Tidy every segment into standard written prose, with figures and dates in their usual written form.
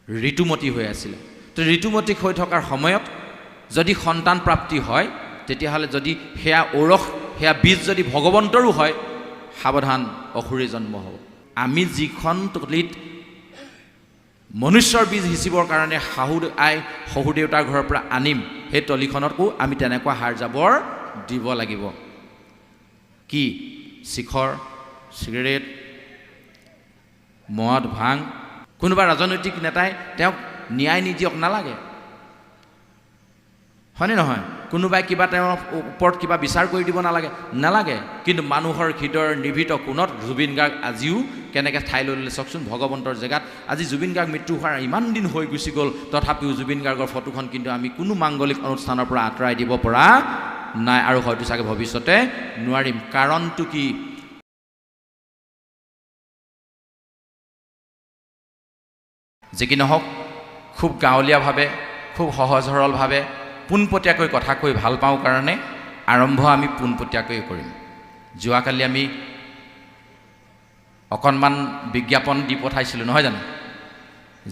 ঋতুমতী হৈ আছিলে। তো ঋতুমতী হৈ থকাৰ সময়ত যদি সন্তান প্ৰাপ্তি হয়, তেতিয়াহ'লে যদি সেয়া ঔৰস, সেয়া বীজ যদি ভগৱন্তৰো হয়, সাৱধান, অসুৰে জন্ম হ'ব। আমি যিখন তলিত মনুষ্যৰ বীজ সিঁচিবৰ কাৰণে শাহু আই শহুৰ দেউতাৰ ঘৰৰ পৰা আনিম, সেই তলিখনকো আমি তেনেকুৱা সাৰ জাবৰ দিব লাগিব। কি? শিখৰ, চিগাৰেট, মদ, ভাং। কোনোবা ৰাজনৈতিক নেতাই তেওঁক ন্যায় নিদিয়ক, নালাগে, হয়নে নহয়? কোনোবাই কিবা তেওঁৰ ওপৰত কিবা বিচাৰ কৰি দিব নালাগে। কিন্তু মানুহৰ হৃদয়ৰ নিভৃত কোণত জুবিন গাৰ্গ আজিও কেনেকৈ ঠাই লৈ ল'লে চাওকচোন। ভগৱন্তৰ জেগাত আজি জুবিন গাৰ্গ মৃত্যু হোৱাৰ ইমান দিন হৈ গুচি গ'ল, তথাপিও জুবিন গাৰ্গৰ ফটোখন কিন্তু আমি কোনো মাংগলিক অনুষ্ঠানৰ পৰা আঁতৰাই দিব পৰা নাই, আৰু হয়তো চাগে ভৱিষ্যতে নোৱাৰিম। কাৰণটো কি? যি কি নহওক, খুব গাঁৱলীয়াভাৱে, খুব সহজ সৰলভাৱে, পোনপটীয়াকৈ কথা কৈ ভাল পাওঁ কাৰণে আৰম্ভ আমি পোনপটীয়াকৈ কৰিম। যোৱাকালি আমি অকণমান বিজ্ঞাপন দি পঠাইছিলোঁ, নহয় জানো,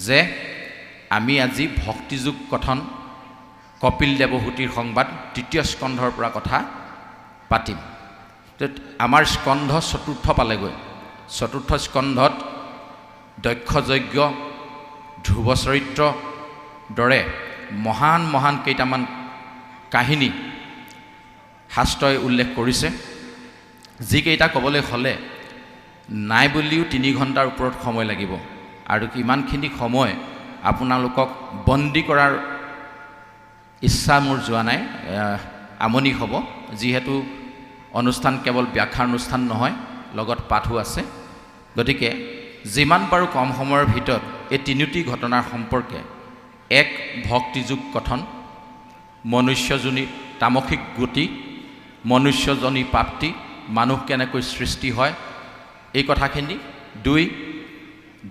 যে আমি আজি ভক্তিযোগ কথন কপিল দেৱহূতিৰ সংবাদ ৩য় স্কন্ধৰ পৰা কথা পাতিম। আমাৰ স্কন্ধ ৪ৰ্থ পালেগৈ। ৪ৰ্থ স্কন্ধত দক্ষ যজ্ঞ, ধ্ৰুৱ চৰিত্ৰ দৰে মহান মহান কেইটামান কাহিনী শাস্ত্ৰই উল্লেখ কৰিছে, যিকেইটা ক'বলৈ হ'লে নাই বুলিও ৩ ঘণ্টাৰ ওপৰত সময় লাগিব। আৰু ইমানখিনি সময় আপোনালোকক বন্দী কৰাৰ ইচ্ছা মোৰ যোৱা নাই, আমনি হ'ব। যিহেতু অনুষ্ঠান কেৱল ব্যাখ্যাৰ অনুষ্ঠান নহয়, লগত পাঠো আছে। গতিকে যিমান পাৰোঁ কম সময়ৰ ভিতৰত এই ৩টি ঘটনাৰ সম্পৰ্কে এক ভক্তিযোগ কথন, মনুষ্যজনী তামসিক গতি, মনুষ্যজনী প্ৰাপ্তি, মানুহ কেনেকৈ সৃষ্টি হয়, এই কথাখিনি। ২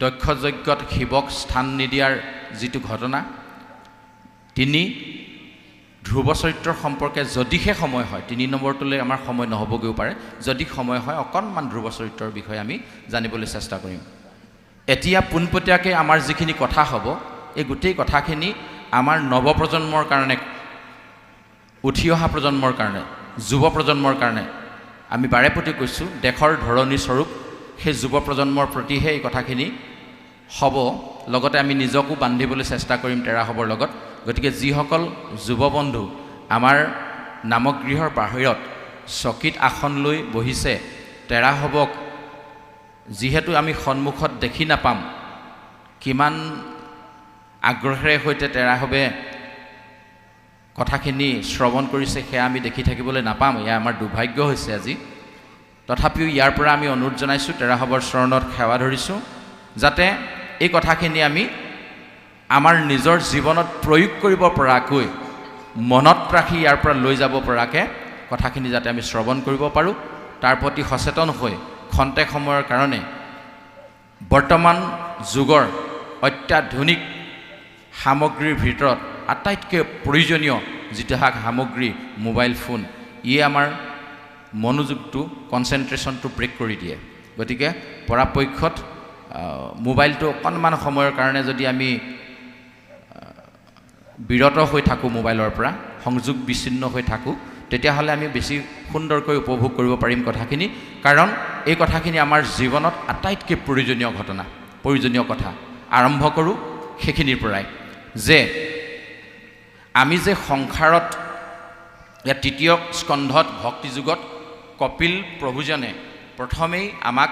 দক্ষ যজ্ঞত শিৱক স্থান নিদিয়াৰ যিটো ঘটনা। ৩ ধ্ৰুৱ চৰিত্ৰৰ সম্পৰ্কে যদিহে সময় হয়, ৩ নম্বৰটোলৈ আমাৰ সময় নহ'বগৈও পাৰে, যদি সময় হয় অকণমান ধ্ৰুৱ চৰিত্ৰৰ বিষয়ে আমি জানিবলৈ চেষ্টা কৰিম। এতিয়া পোনপটীয়াকৈ আমাৰ যিখিনি কথা হ'ব, এই গোটেই কথাখিনি আমাৰ নৱপ্ৰজন্মৰ কাৰণে, উঠি অহা প্ৰজন্মৰ কাৰণে, যুৱ প্ৰজন্মৰ কাৰণে। আমি বাৰে প্ৰতি কৈছোঁ, দেশৰ ধৰণী স্বৰূপ সেই যুৱ প্ৰজন্মৰ প্ৰতিহে এই কথাখিনি হ'ব। লগতে আমি নিজকো বান্ধিবলৈ চেষ্টা কৰিম তেৰাসৱৰ লগত। গতিকে যিসকল যুৱ বন্ধু আমাৰ নামগৃহৰ বাহিৰত চকীত আসন লৈ বহিছে, তেৰাসৱক যিহেতু আমি সন্মুখত দেখি নাপাম, কিমান আগ্ৰহেৰে সৈতে তেৰাসৱে কথাখিনি শ্ৰৱণ কৰিছে সেয়া আমি দেখি থাকিবলৈ নাপাম। এয়া আমাৰ দুৰ্ভাগ্য হৈছে আজি। তথাপিও ইয়াৰ পৰা আমি অনুৰোধ জনাইছোঁ, তেৰাসৱৰ চৰণত সেৱা ধৰিছোঁ, যাতে এই কথাখিনি আমি আমাৰ নিজৰ জীৱনত প্ৰয়োগ কৰিব পৰাকৈ, মনত ৰাখি ইয়াৰ পৰা লৈ যাব পৰাকৈ কথাখিনি যাতে আমি শ্ৰৱণ কৰিব পাৰোঁ, তাৰ প্ৰতি সচেতন হৈ খন্তেক সময়ৰ কাৰণে বৰ্তমান যুগৰ অত্যাধুনিক সামগ্ৰীৰ ভিতৰত আটাইতকৈ প্ৰয়োজনীয় যিটো সামগ্ৰী মোবাইল ফোন, ইয়ে আমাৰ মনোযোগটো, কনচেনট্ৰেশ্যনটো ব্ৰেক কৰি দিয়ে। গতিকে পৰাপক্ষত মোবাইলটো অকণমান সময়ৰ কাৰণে যদি আমি বিৰত হৈ থাকোঁ, মোবাইলৰ পৰা সংযোগ বিচ্ছিন্ন হৈ থাকোঁ, তেতিয়াহ'লে আমি বেছি সুন্দৰকৈ উপভোগ কৰিব পাৰিম কথাখিনি। কাৰণ এই কথাখিনি আমাৰ জীৱনত আটাইতকৈ প্ৰয়োজনীয় ঘটনা, প্ৰয়োজনীয় কথা। আৰম্ভ কৰোঁ সেইখিনিৰ পৰাই, যে আমি যে সংসাৰত, ইয়াত ৩য় স্কন্ধত ভক্তিযুগত কপিল প্ৰভুজনে প্ৰথমেই আমাক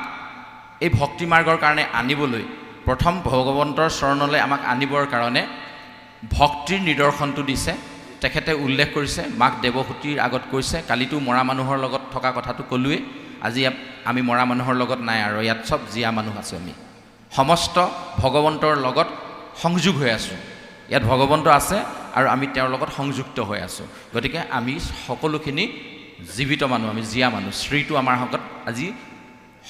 এই ভক্তি মাৰ্গৰ কাৰণে আনিবলৈ, প্ৰথম ভগৱন্তৰ চৰণলৈ আমাক আনিবৰ কাৰণে ভক্তিৰ নিদৰ্শনটো দিছে। তেখেতে উল্লেখ কৰিছে, মাক দেৱহূতিৰ আগত কৈছে, কালিতো মৰা মানুহৰ লগত থকা কথাটো ক'লোৱেই, আজি আমি মৰা মানুহৰ লগত নাই, আৰু ইয়াত চব জীয়া মানুহ আছোঁ। আমি সমস্ত ভগৱন্তৰ লগত সংযোগ হৈ আছোঁ। ইয়াত ভগৱন্ত আছে আৰু আমি তেওঁৰ লগত সংযুক্ত হৈ আছোঁ। গতিকে আমি সকলোখিনি জীৱিত মানুহ, আমি জীয়া মানুহ। শ্ৰীটো আমাৰ লগত আজি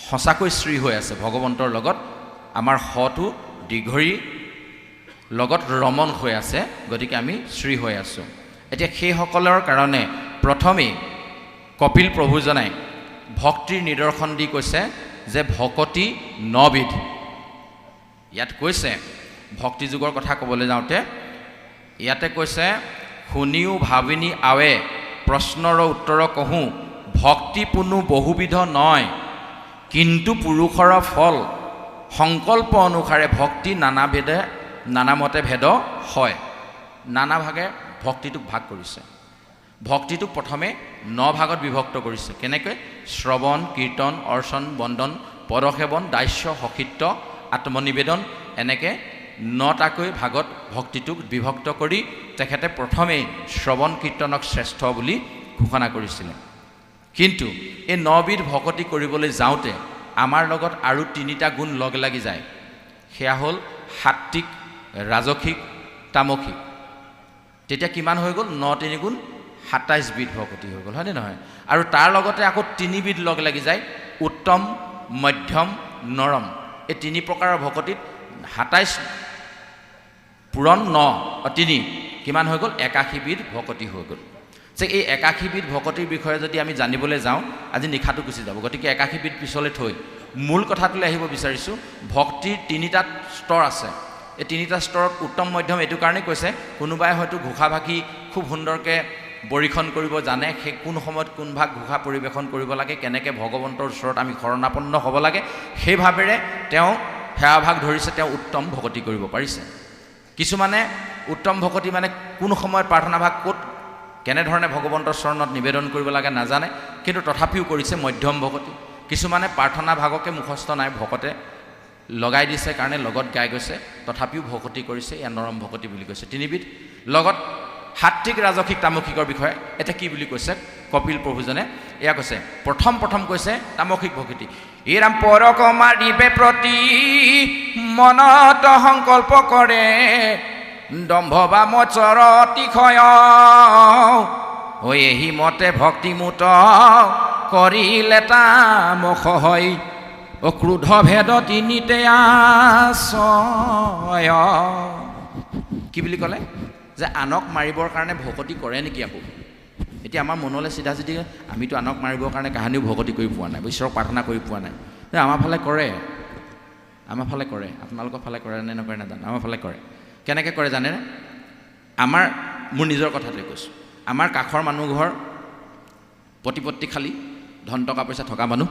সঁচাকৈ শ্ৰী হৈ আছে ভগৱন্তৰ লগত। আমাৰ হটো দীঘৰী লগত ৰমন হৈ আছে, গতিকে আমি শ্ৰী হৈ আছোঁ। এতিয়া সেইসকলৰ কাৰণে প্ৰথমেই কপিল প্ৰভুজনাই ভক্তিৰ নিদৰ্শন দি কৈছে যে ভকতি ৯ বিধ। ইয়াত কৈছে ভক্তিযোগৰ কথা ক'বলৈ যাওঁতে ইয়াতে কৈছে শুনিও ভাবিনি আৱে প্ৰশ্নৰ উত্তৰ কহোঁ ভক্তি পুনু বহুবিধ নয় কিন্তু পুৰুষৰ ফল সংকল্প অনুসাৰে ভক্তি নানামতে ভেদ হয়। নানা ভাগে ভক্তিটোক ভাগ কৰিছে। ভক্তিটোক প্ৰথমে 9 ভাগত বিভক্ত কৰিছে। কেনেকৈ? শ্ৰৱণ, কীৰ্তন, অৰ্চন, বন্দন, পদসেৱন, দাস্য, সখিত্য, আত্মনিবেদন, এনেকৈ 9টাকৈ ভাগত ভক্তিটোক বিভক্ত কৰি তেখেতে প্ৰথমেই শ্ৰৱণ কীৰ্তনক শ্ৰেষ্ঠ বুলি ঘোষণা কৰিছিলে। কিন্তু এই 9বিধ ভকতি কৰিবলৈ যাওঁতে আমাৰ লগত আৰু 3টা গুণ লগ লাগি যায়। সেয়া হ'ল সাত্বিক, ৰাজসিক, তামসিক। তেতিয়া কিমান হৈ গ'ল? 9 3 গুণ 27 বিধ ভকতি হৈ গ'ল, হয়নে নহয়? আৰু তাৰ লগতে আকৌ 3 বিধ লগ লাগি যায়, উত্তম, মধ্যম, নৰম। এই 3 প্ৰকাৰৰ ভকতিত 27 পূৰণ 9 3 কিমান হৈ গ'ল? 81 বিধ ভকতি হৈ গ'ল। যে এই 81 বিধ ভকতিৰ বিষয়ে যদি আমি জানিবলৈ যাওঁ আজি নিশাটো গুচি যাব। গতিকে 81 বিধ পিছলৈ থৈ মূল কথাটোলৈ আহিব বিচাৰিছোঁ। ভক্তিৰ 3টা স্তৰ আছে। এই 3টা স্তৰত উত্তম, মধ্যম এইটো কাৰণেই কৈছে, কোনোবাই হয়তো ঘোষাভাষী খুব সুন্দৰকৈ পৰীক্ষণ কৰিব জানে, সেই কোন সময়ত কোন ভাগ ঘোষা পৰিৱেশন কৰিব লাগে, কেনেকৈ ভগৱন্তৰ ওচৰত আমি শৰণাপন্ন হ'ব লাগে, সেই ভাৱেৰে তেওঁ সেৱাভাগ ধৰিছে, তেওঁ উত্তম ভকতি কৰিব পাৰিছে। কিছুমানে উত্তম ভকতি মানে কোন সময়ত প্ৰাৰ্থনাভাগ ক'ত কেনেধৰণে ভগৱন্তৰ চৰণত নিবেদন কৰিব লাগে নাজানে, কিন্তু তথাপিও কৰিছে মধ্যম ভকতি। কিছুমানে প্ৰাৰ্থনা ভাগকে মুখস্থ নাই, ভকতে লগাই দিছে কাৰণে লগত গাই গৈছে, তথাপিও ভকতি কৰিছে, এয়া নৰম ভকতি বুলি কৈছে। 3 বিধ লগত সাত্বিক, ৰাজসিক, তামসিকৰ বিষয়ে এতিয়া কি বুলি কৈছে কপিল প্ৰভুজনে? এয়া কৈছে, প্ৰথম কৈছে তামসিক ভকতি। ইৰাম পৰক মাৰিবে প্ৰতি মনত সংকল্প কৰে দম্ভ বা মচৰ অতিশয় হৈ এহি মতে ভক্তিমূত কৰিলে তামস হয় ক্ৰোধ ভেদ 3তে আশ্ৰয়। কি বুলি ক'লে? যে আনক মাৰিবৰ কাৰণে ভকতি কৰে নেকি? আকৌ এতিয়া আমাৰ মনলৈ চিধা চিধি আমিতো আনক মাৰিবৰ কাৰণে কাহানিও ভকতি কৰি পোৱা নাই, ঈশ্বৰক প্ৰাৰ্থনা কৰি পোৱা নাই। আমাৰ ফালে কৰে, আমাৰ ফালে কৰে, আপোনালোকৰ ফালে কৰে নে নকৰে নাজানো, আমাৰ ফালে কৰে। কেনেকৈ কৰে জানেনে? মোৰ নিজৰ কথাটোৱে কৈছোঁ। আমাৰ কাষৰ মানুহ ঘৰ প্ৰতিপত্তিশালী, ধন টকা পইচা থকা মানুহ।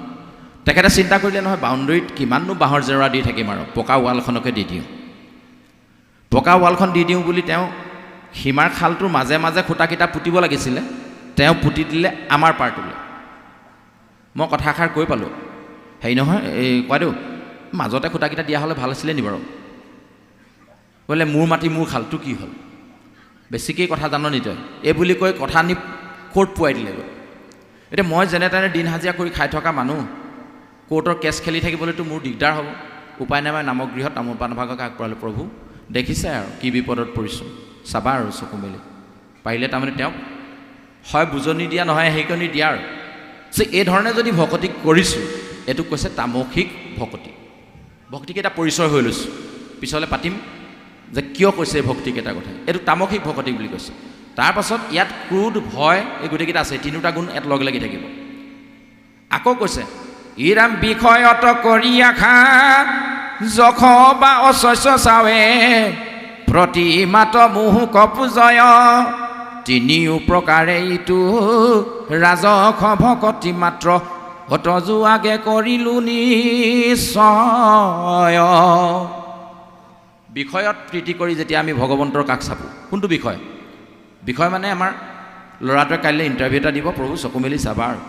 তেখেতে চিন্তা কৰিলে নহয়, বাউণ্ডেৰীত কিমাননো বাঁহৰ জেওৰা দি থাকিম আৰু, পকা ৱালখনকে দি দিওঁ। পকা ৱালখন দি দিওঁ বুলি তেওঁ সীমাৰ খালটোৰ মাজে মাজে খুঁটাকেইটা পুতিব লাগিছিলে, তেওঁ পুতি দিলে আমাৰ পাৰটোলৈ। মই কথাষাৰ কৈ পালোঁ, হেৰি নহয় এই কোৱাদেউ মাজতে খুঁটাকেইটা দিয়া হ'লে ভাল আছিলে নি বাৰু? বোলে মোৰ মাটি মোৰ খালটো কি হ'ল? বেছিকেই কথা জান নি তই? এই বুলি কৈ কথা নি কোৰ্ট পোৱাই দিলেগৈ। এতিয়া মই যেনে তেনে দিন হাজিৰা কৰি খাই থকা মানুহ, কোৰ্টৰ কেছ খেলি থাকিবলৈতো মোৰ দিগদাৰ হ'ব। উপায় নাই, মই নামগৃহত তামোল পাণ ভাগক আগবঢ়ালোঁ। প্ৰভু দেখিছে আৰু কি বিপদত পৰিছোঁ, চাবা আৰু চকু মেলি। পাৰিলে তাৰমানে তেওঁক হয় বুজনি দিয়া, নহয় সেইকণি দিয়া আৰু। এই ধৰণে যদি ভকতি কৰিছোঁ, এইটোক কৈছে তামসিক ভকতি। ভক্তিকেইটা পৰিচয় হৈ লৈছোঁ, পিছলৈ পাতিম যে কিয় কৈছে ভক্তিকেইটা কথা। এইটো তামসিক ভকতি বুলি কৈছে। তাৰপাছত ইয়াত ক্ৰোধ, ভয়, এই গোটেইকেইটা আছে, 3টা গুণ ইয়াত লগ লাগি থাকিব। আকৌ কৈছে ইৰাম বিষয়ত কৰি আশা যখ বা অশস্য চাৱে প্ৰতিমাত মোহক পূজয় 3 প্ৰকাৰে ইটো ৰাজস ভকতি মাত্ৰ অত যোৱাগে কৰিলোঁ নিশ্চয়। বিষয়ত প্ৰীতি কৰি যেতিয়া আমি ভগৱন্তৰ কাষ চাপোঁ, কোনটো বিষয়? বিষয় মানে আমাৰ ল'ৰাটোৱে কাইলৈ ইণ্টাৰভিউ এটা দিব, প্ৰভু চকু মেলি চাবা আৰু।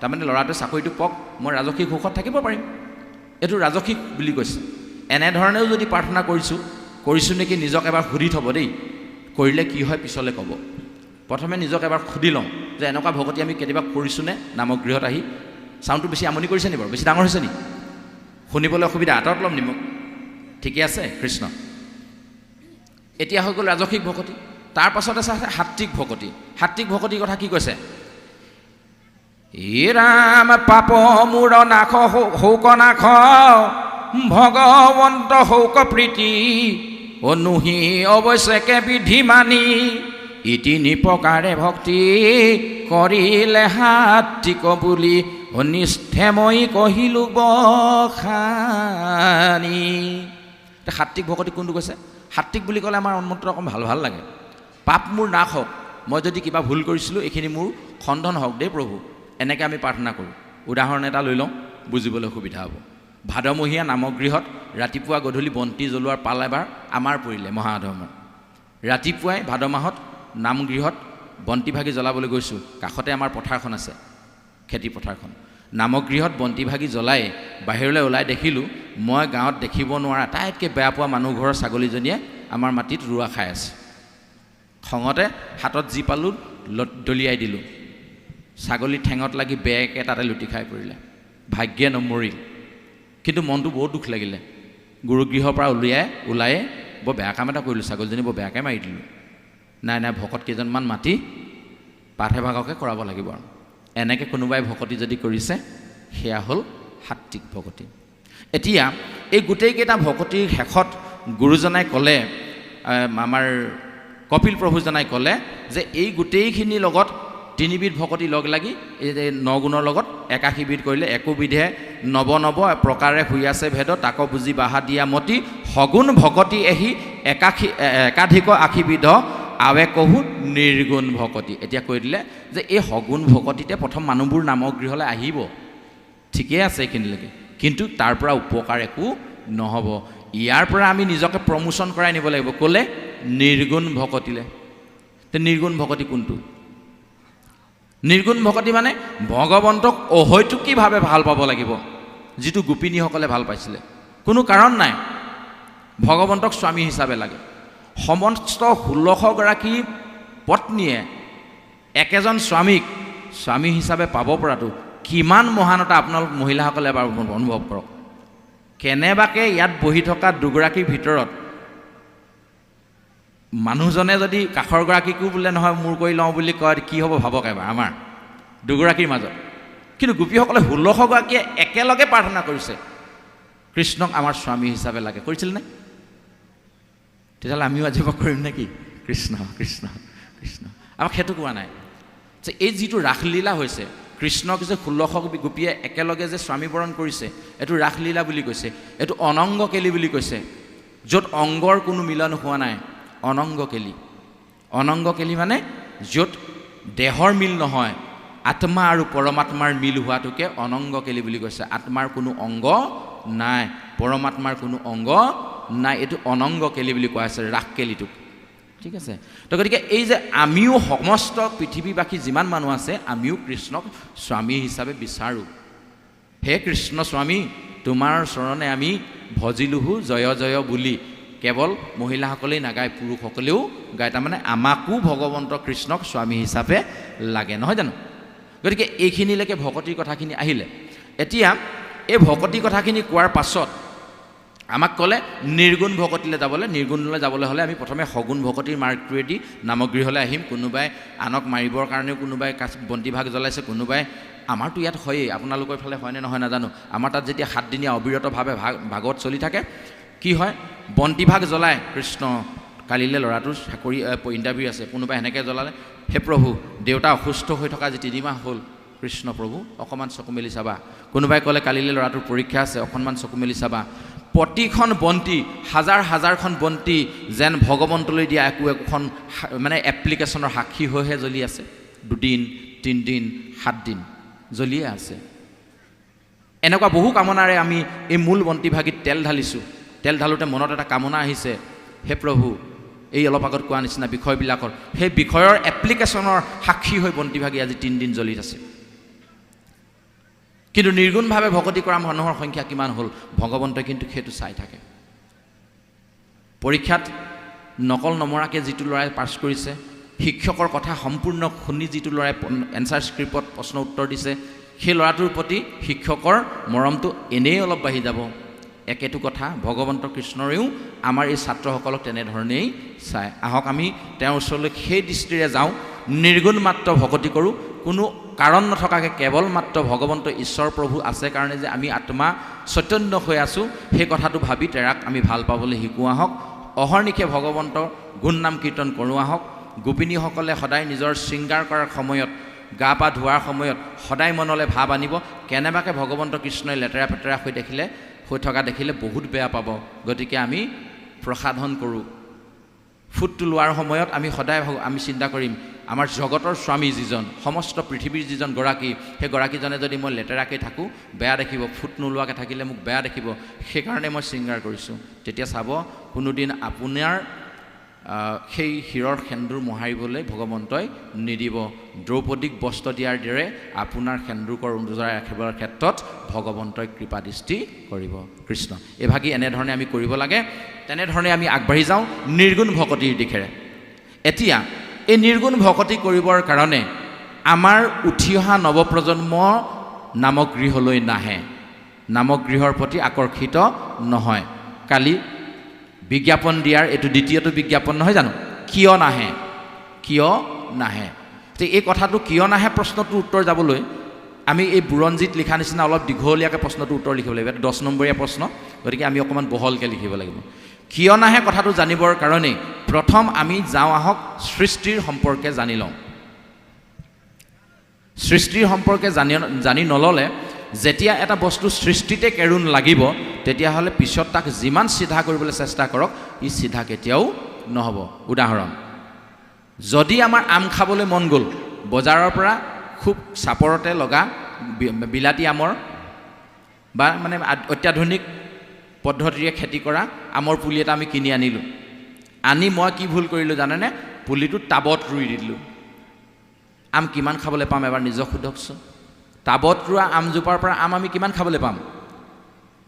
তাৰমানে ল'ৰাটোৱে চাকৰিটো পাওক, মই ৰাজসিক সুখত থাকিব পাৰিম, এইটো ৰাজসিক বুলি কৈছে। এনেধৰণেও যদি প্ৰাৰ্থনা কৰিছোঁ নেকি নিজক এবাৰ সুধি থ'ব দেই। কৰিলে কি হয় পিছলৈ ক'ব। প্ৰথমে নিজক এবাৰ সুধি লওঁ যে এনেকুৱা ভকতি আমি কেতিয়াবা কৰিছোঁনে? নামগৃহত আহি চাউণ্ডটো বেছি আমনি কৰিছে নি বাৰু? বেছি ডাঙৰ হৈছে নি? শুনিবলৈ অসুবিধা? আঁতৰত ল'ম নি মোক? ঠিকে আছে কৃষ্ণ। এতিয়া হৈ গ'ল ৰাজসিক ভকতি। তাৰপাছত আছে সাত্বিক ভকতি। সাত্বিক ভকতিৰ কথা কি কৈছে? ৰাম পাপ মূৰ নাশ শৌক নাশ ভগৱন্ত শৌক প্ৰীতি অনুহি অৱশ্যকে বিধি মানি 3 প্ৰকাৰে ভক্তি কৰিলে সাত্বিক বুলি অনিষ্ঠে মই কহিলোঁ বখানি। সাত্বিক ভকতি কোনটো কৈছে? সাত্বিক বুলি ক'লে আমাৰ মনটো অকণ ভাল ভাল লাগে। পাপ মোৰ নাশ হওক, মই যদি কিবা ভুল কৰিছিলোঁ এইখিনি মোৰ খণ্ডন হওক দেই প্ৰভু, এনেকৈ আমি প্ৰাৰ্থনা কৰোঁ। উদাহৰণ এটা লৈ লওঁ, বুজিবলৈ সুবিধা হ'ব। ভাদমহীয়া নামগৃহত ৰাতিপুৱা গধূলি বন্তি জ্বলোৱাৰ পাল এবাৰ আমাৰ পৰিলে মহাধৰ্মৰ। ৰাতিপুৱাই ভাদ মাহত নামগৃহত বন্তি ভাগি জ্বলাবলৈ গৈছোঁ। কাষতে আমাৰ পথাৰখন আছে, খেতি পথাৰখন। নামগৃহত বন্তি ভাগি জ্বলাই বাহিৰলৈ ওলাই দেখিলোঁ, মই গাঁৱত দেখিব নোৱাৰা আটাইতকৈ বেয়া পোৱা মানুহ ঘৰৰ ছাগলীজনীয়ে আমাৰ মাটিত ৰোৱা খাই আছে। খঙতে হাতত যি পালোঁ দলিয়াই দিলোঁ। ছাগলী ঠেঙত লাগি বেয়াকৈ তাতে লুটি খাই পৰিলে। ভাগ্যে নমৰিল, কিন্তু মনটো বহুত দুখ লাগিলে। গুৰুগৃহৰ পৰা ওলায়ে বৰ বেয়া কাম এটা কৰিলোঁ, ছাগলীজনী বৰ বেয়াকৈ মাৰি দিলোঁ। নাই ভকত কেইজনমান মাতি পাঠেভাগকে কৰাব লাগিব আৰু। এনেকৈ কোনোবাই ভকতি যদি কৰিছে, সেয়া হ'ল সাত্বিক ভকতি। এতিয়া এই গোটেইকেইটা ভকতিৰ শেষত গুৰুজনাই ক'লে, আমাৰ কপিল প্ৰভুজনাই ক'লে যে এই গোটেইখিনিৰ লগত তিনিবিধ ভকতি লগ লাগি এই 9 গুণৰ লগত 81 বিধ কৰিলে। একোবিধে নৱ প্ৰকাৰে শুই আছে ভেদ, তাক বুজি বাহা দিয়া মতি, সগুণ ভকতি এহি একাধিক 80 বিধ আৱে কহু নিৰ্গুণ ভকতি। এতিয়া কৈ দিলে যে এই সগুণ ভকতিতে প্ৰথম মানুহবোৰ নামগৃহলৈ আহিব, ঠিকেই আছে এইখিনিলৈকে, কিন্তু তাৰ পৰা উপকাৰ একো নহ'ব। ইয়াৰ পৰা আমি নিজকে প্ৰমোশ্যন কৰাই নিব লাগিব। ক'লে নিৰ্গুণ ভকতিলৈ। তে নিৰ্গুণ ভকতি কোনটো? নিৰ্গুণ ভকতি মানে ভগৱন্তক অহৈতুকীভাৱে ভাল পাব লাগিব, যিটো গোপিনীসকলে ভাল পাইছিলে। কোনো কাৰণ নাই, ভগৱন্তক স্বামী হিচাপে লাগে। সমস্ত 16গৰাকী পত্নীয়ে একেজন স্বামীক স্বামী হিচাপে পাব পৰাটো কিমান মহানতা আপোনালোক মহিলাসকলে এবাৰ অনুভৱ কৰক। কেনেবাকৈ ইয়াত বহি থকা দুগৰাকীৰ ভিতৰত মানুহজনে যদি কাষৰগৰাকীকো বোলে নহয় মোৰ কৰি লওঁ বুলি কয়, কি হ'ব ভাবক এবাৰ আমাৰ দুগৰাকীৰ মাজত। কিন্তু গোপীসকলে 16গৰাকীয়ে একেলগে প্ৰাৰ্থনা কৰিছে, কৃষ্ণক আমাৰ স্বামী হিচাপে লাগে। কৰিছিল নে? তেতিয়াহ'লে আমিও আজিৰ পৰা কৰিম নেকি? কৃষ্ণ কৃষ্ণ কৃষ্ণ। আমাক সেইটো কোৱা নাই যে এই যিটো ৰাসলীলা হৈছে, কৃষ্ণক যে 16 গোপীয়ে একেলগে যে স্বামীবৰণ কৰিছে, এইটো ৰাসলীলা বুলি কৈছে। এইটো অনংগ কেলি বুলি কৈছে, য'ত অংগৰ কোনো মিলন হোৱা নাই। অনংগ কেলি, অনংগ কেলি মানে য'ত দেহৰ মিল নহয়, আত্মা আৰু পৰমাত্মাৰ মিল হোৱাটোকে অনংগ কেলি বুলি কৈছে। আত্মাৰ কোনো অংগ নাই, পৰমাত্মাৰ কোনো অংগ নাই, এইটো অনংগ কেলি বুলি কোৱা হৈছে ৰাস কেলিটোক। ঠিক আছে? তো গতিকে এই যে আমিও সমস্ত পৃথিৱীবাসী যিমান মানুহ আছে, আমিও কৃষ্ণক স্বামী হিচাপে বিচাৰোঁ। হে কৃষ্ণ স্বামী, তোমাৰ চৰণে আমি ভজিলোহো জয় জয় বুলি। কেৱল মহিলাসকলেই নাগায়, পুৰুষসকলেও গায়। তাৰমানে আমাকো ভগৱন্ত কৃষ্ণক স্বামী হিচাপে লাগে, নহয় জানো? গতিকে এইখিনিলৈকে ভকতিৰ কথাখিনি আহিলে। এতিয়া এই ভকতিৰ কথাখিনি কোৱাৰ পাছত আমাক ক'লে নিৰ্গুণ ভকতিলৈ যাবলৈ। নিৰ্গুণলৈ যাবলৈ হ'লে আমি প্ৰথমে সগুণ ভকতিৰ মাৰ্গটোৱেদি নামগৃহলৈ আহিম। কোনোবাই আনক মাৰিবৰ কাৰণেও কোনোবাই বন্তি ভাগ জ্বলাইছে, কোনোবাই আমাৰতো ইয়াত হয়েই, আপোনালোকৰ ফালে হয়নে নহয় নাজানো। আমাৰ তাত যেতিয়া 7 দিনীয়া অবিৰতভাৱে ভাগৱত চলি থাকে, কি হয়, বন্তি ভাগ জ্বলায়। কৃষ্ণ কালিলৈ ল'ৰাটোৰ চাকৰি ইণ্টাৰভিউ আছে, কোনোবাই সেনেকৈ জ্বলালে। হে প্ৰভু, দেউতা অসুস্থ হৈ থকা আজি 3 মাহ হ'ল, কৃষ্ণ প্ৰভু অকণমান চকু মেলি চাবা। কোনোবাই ক'লে কালিলৈ ল'ৰাটোৰ পৰীক্ষা আছে, অকণমান চকু মেলি চাবা। প্ৰতিখন বন্তি, হাজাৰখন বন্তি যেন ভগৱন্তলৈ দিয়া একোখন মানে এপ্লিকেশ্যনৰ সাক্ষী হৈহে জ্বলি আছে। 2 দিন, 3 দিন, 7 দিন জ্বলিয়ে আছে। এনেকুৱা বহু কামনাৰে আমি এই মূল বন্তি ভাগিত তেল ঢালিছোঁ। তেল ঢালোঁতে মনত এটা কামনা আহিছে, হে প্ৰভু, এই অলপ আগত কোৱা নিচিনা বিষয়বিলাকৰ, সেই বিষয়ৰ এপ্লিকেশ্যনৰ সাক্ষী হৈ বন্তি ভাগি আজি 3 দিন জ্বলি আছে। কিন্তু নিৰ্গুণভাৱে ভকতি কৰা মানুহৰ সংখ্যা কিমান হ'ল, ভগৱন্তই কিন্তু সেইটো চাই থাকে। পৰীক্ষাত নকল নমৰাকৈ যিটো ল'ৰাই পাছ কৰিছে, শিক্ষকৰ কথা সম্পূৰ্ণ শুনি যিটো ল'ৰাই এনচাৰ স্ক্ৰিপ্টত প্ৰশ্ন উত্তৰ দিছে, সেই ল'ৰাটোৰ প্ৰতি শিক্ষকৰ মৰমটো এনেই অলপ বাঢ়ি যাব। একেটো কথা ভগৱন্ত কৃষ্ণৰেও আমাৰ এই ছাত্ৰসকলক তেনেধৰণেই চায়। আহক আমি তেওঁৰ ওচৰলৈ সেই দৃষ্টিৰে যাওঁ, নিৰ্গুণ মাত্ৰ ভকতি কৰোঁ, কোনো কাৰণ নথকাকৈ কেৱল মাত্ৰ ভগৱন্ত ঈশ্বৰ প্ৰভু আছে কাৰণে যে আমি আত্মা চৈতন্য হৈ আছোঁ, সেই কথাটো ভাবি তেৰাক আমি ভাল পাবলৈ শিকোঁ। আহক অহৰ্নিশে ভগৱন্তৰ গুণ নাম কীৰ্তন কৰোঁ। আহক গোপিনীসকলে সদায় নিজৰ শৃংগাৰ কৰাৰ সময়ত, গা পা ধোৱাৰ সময়ত সদায় মনলৈ ভাৱ আনিব, কেনেবাকৈ ভগৱন্ত কৃষ্ণই লেতেৰা পেতেৰা হৈ থকা দেখিলে বহুত বেয়া পাব। গতিকে আমি প্ৰসাধন কৰোঁ, ফুটটো লোৱাৰ সময়ত আমি সদায় আমি চিন্তা কৰিম আমাৰ জগতৰ স্বামী যিজন সমস্ত পৃথিৱীৰ যিজন গৰাকী সেই গৰাকীজনে যদি মই লেতেৰাকৈ থাকোঁ বেয়া দেখিব ফুট নোলোৱাকৈ থাকিলে মোক বেয়া দেখিব সেইকাৰণে মই শৃংগাৰ কৰিছোঁ তেতিয়া চাব কোনোদিন আপোনাৰ সেই শিৰৰ সেন্দুৰ মোহাৰিবলৈ ভগৱন্তই নিদিব দ্ৰৌপদীক বস্ত্ৰ দিয়াৰ দৰে আপোনাৰ সেন্দুৰকৰ উজৰাই ৰাখিবৰ ক্ষেত্ৰত ভগৱন্তই কৃপা দৃষ্টি কৰিব কৃষ্ণ এভাগি এনেধৰণে আমি কৰিব লাগে তেনেধৰণে আমি আগবাঢ়ি যাওঁ নিৰ্গুণ ভকতিৰ দিশেৰে এতিয়া এই নিৰ্গুণ ভকতি কৰিবৰ কাৰণে আমাৰ উঠি অহা নৱপ্ৰজন্ম নামগৃহলৈ নাহে নামগৃহৰ প্ৰতি আকৰ্ষিত নহয় কালি বিজ্ঞাপন দিয়াৰ এইটো দ্বিতীয়টো বিজ্ঞাপন নহয় জানো কিয় নাহে তো এই কথাটো কিয় নাহে প্ৰশ্নটোৰ উত্তৰ যাবলৈ আমি এই বুৰঞ্জীত লিখা নিচিনা অলপ দীঘলীয়াকৈ প্ৰশ্নটোৰ উত্তৰ লিখিব লাগিব এটা 10 নম্বৰীয়া প্ৰশ্ন গতিকে আমি অকণমান বহলকৈ লিখিব লাগিব কিয় নাহে কথাটো জানিবৰ কাৰণে প্ৰথম আমি যাওঁ আহক সৃষ্টিৰ সম্পৰ্কে জানি লওঁ সৃষ্টিৰ সম্পৰ্কে জানি নল'লে যেতিয়া এটা বস্তু সৃষ্টিতে কেৰুণ লাগিব তেতিয়াহ'লে পিছত তাক যিমান সিধা কৰিবলৈ চেষ্টা কৰক ই সিধা কেতিয়াও নহ'ব উদাহৰণ যদি আমাৰ আম খাবলৈ মন গ'ল বজাৰৰ পৰা খুব চাপৰতে লগা বিলাতী আমৰ বা মানে অত্যাধুনিক পদ্ধতিৰে খেতি কৰা আমৰ পুলি এটা আমি কিনি আনিলোঁ আনি মই কি ভুল কৰিলোঁ জানেনে পুলিটো টাবত ৰুই দিলোঁ আম কিমান খাবলৈ পাম এবাৰ নিজক সোধকচোন টাবত ৰোৱা আমজোপাৰ পৰা আম আমি কিমান খাবলৈ পাম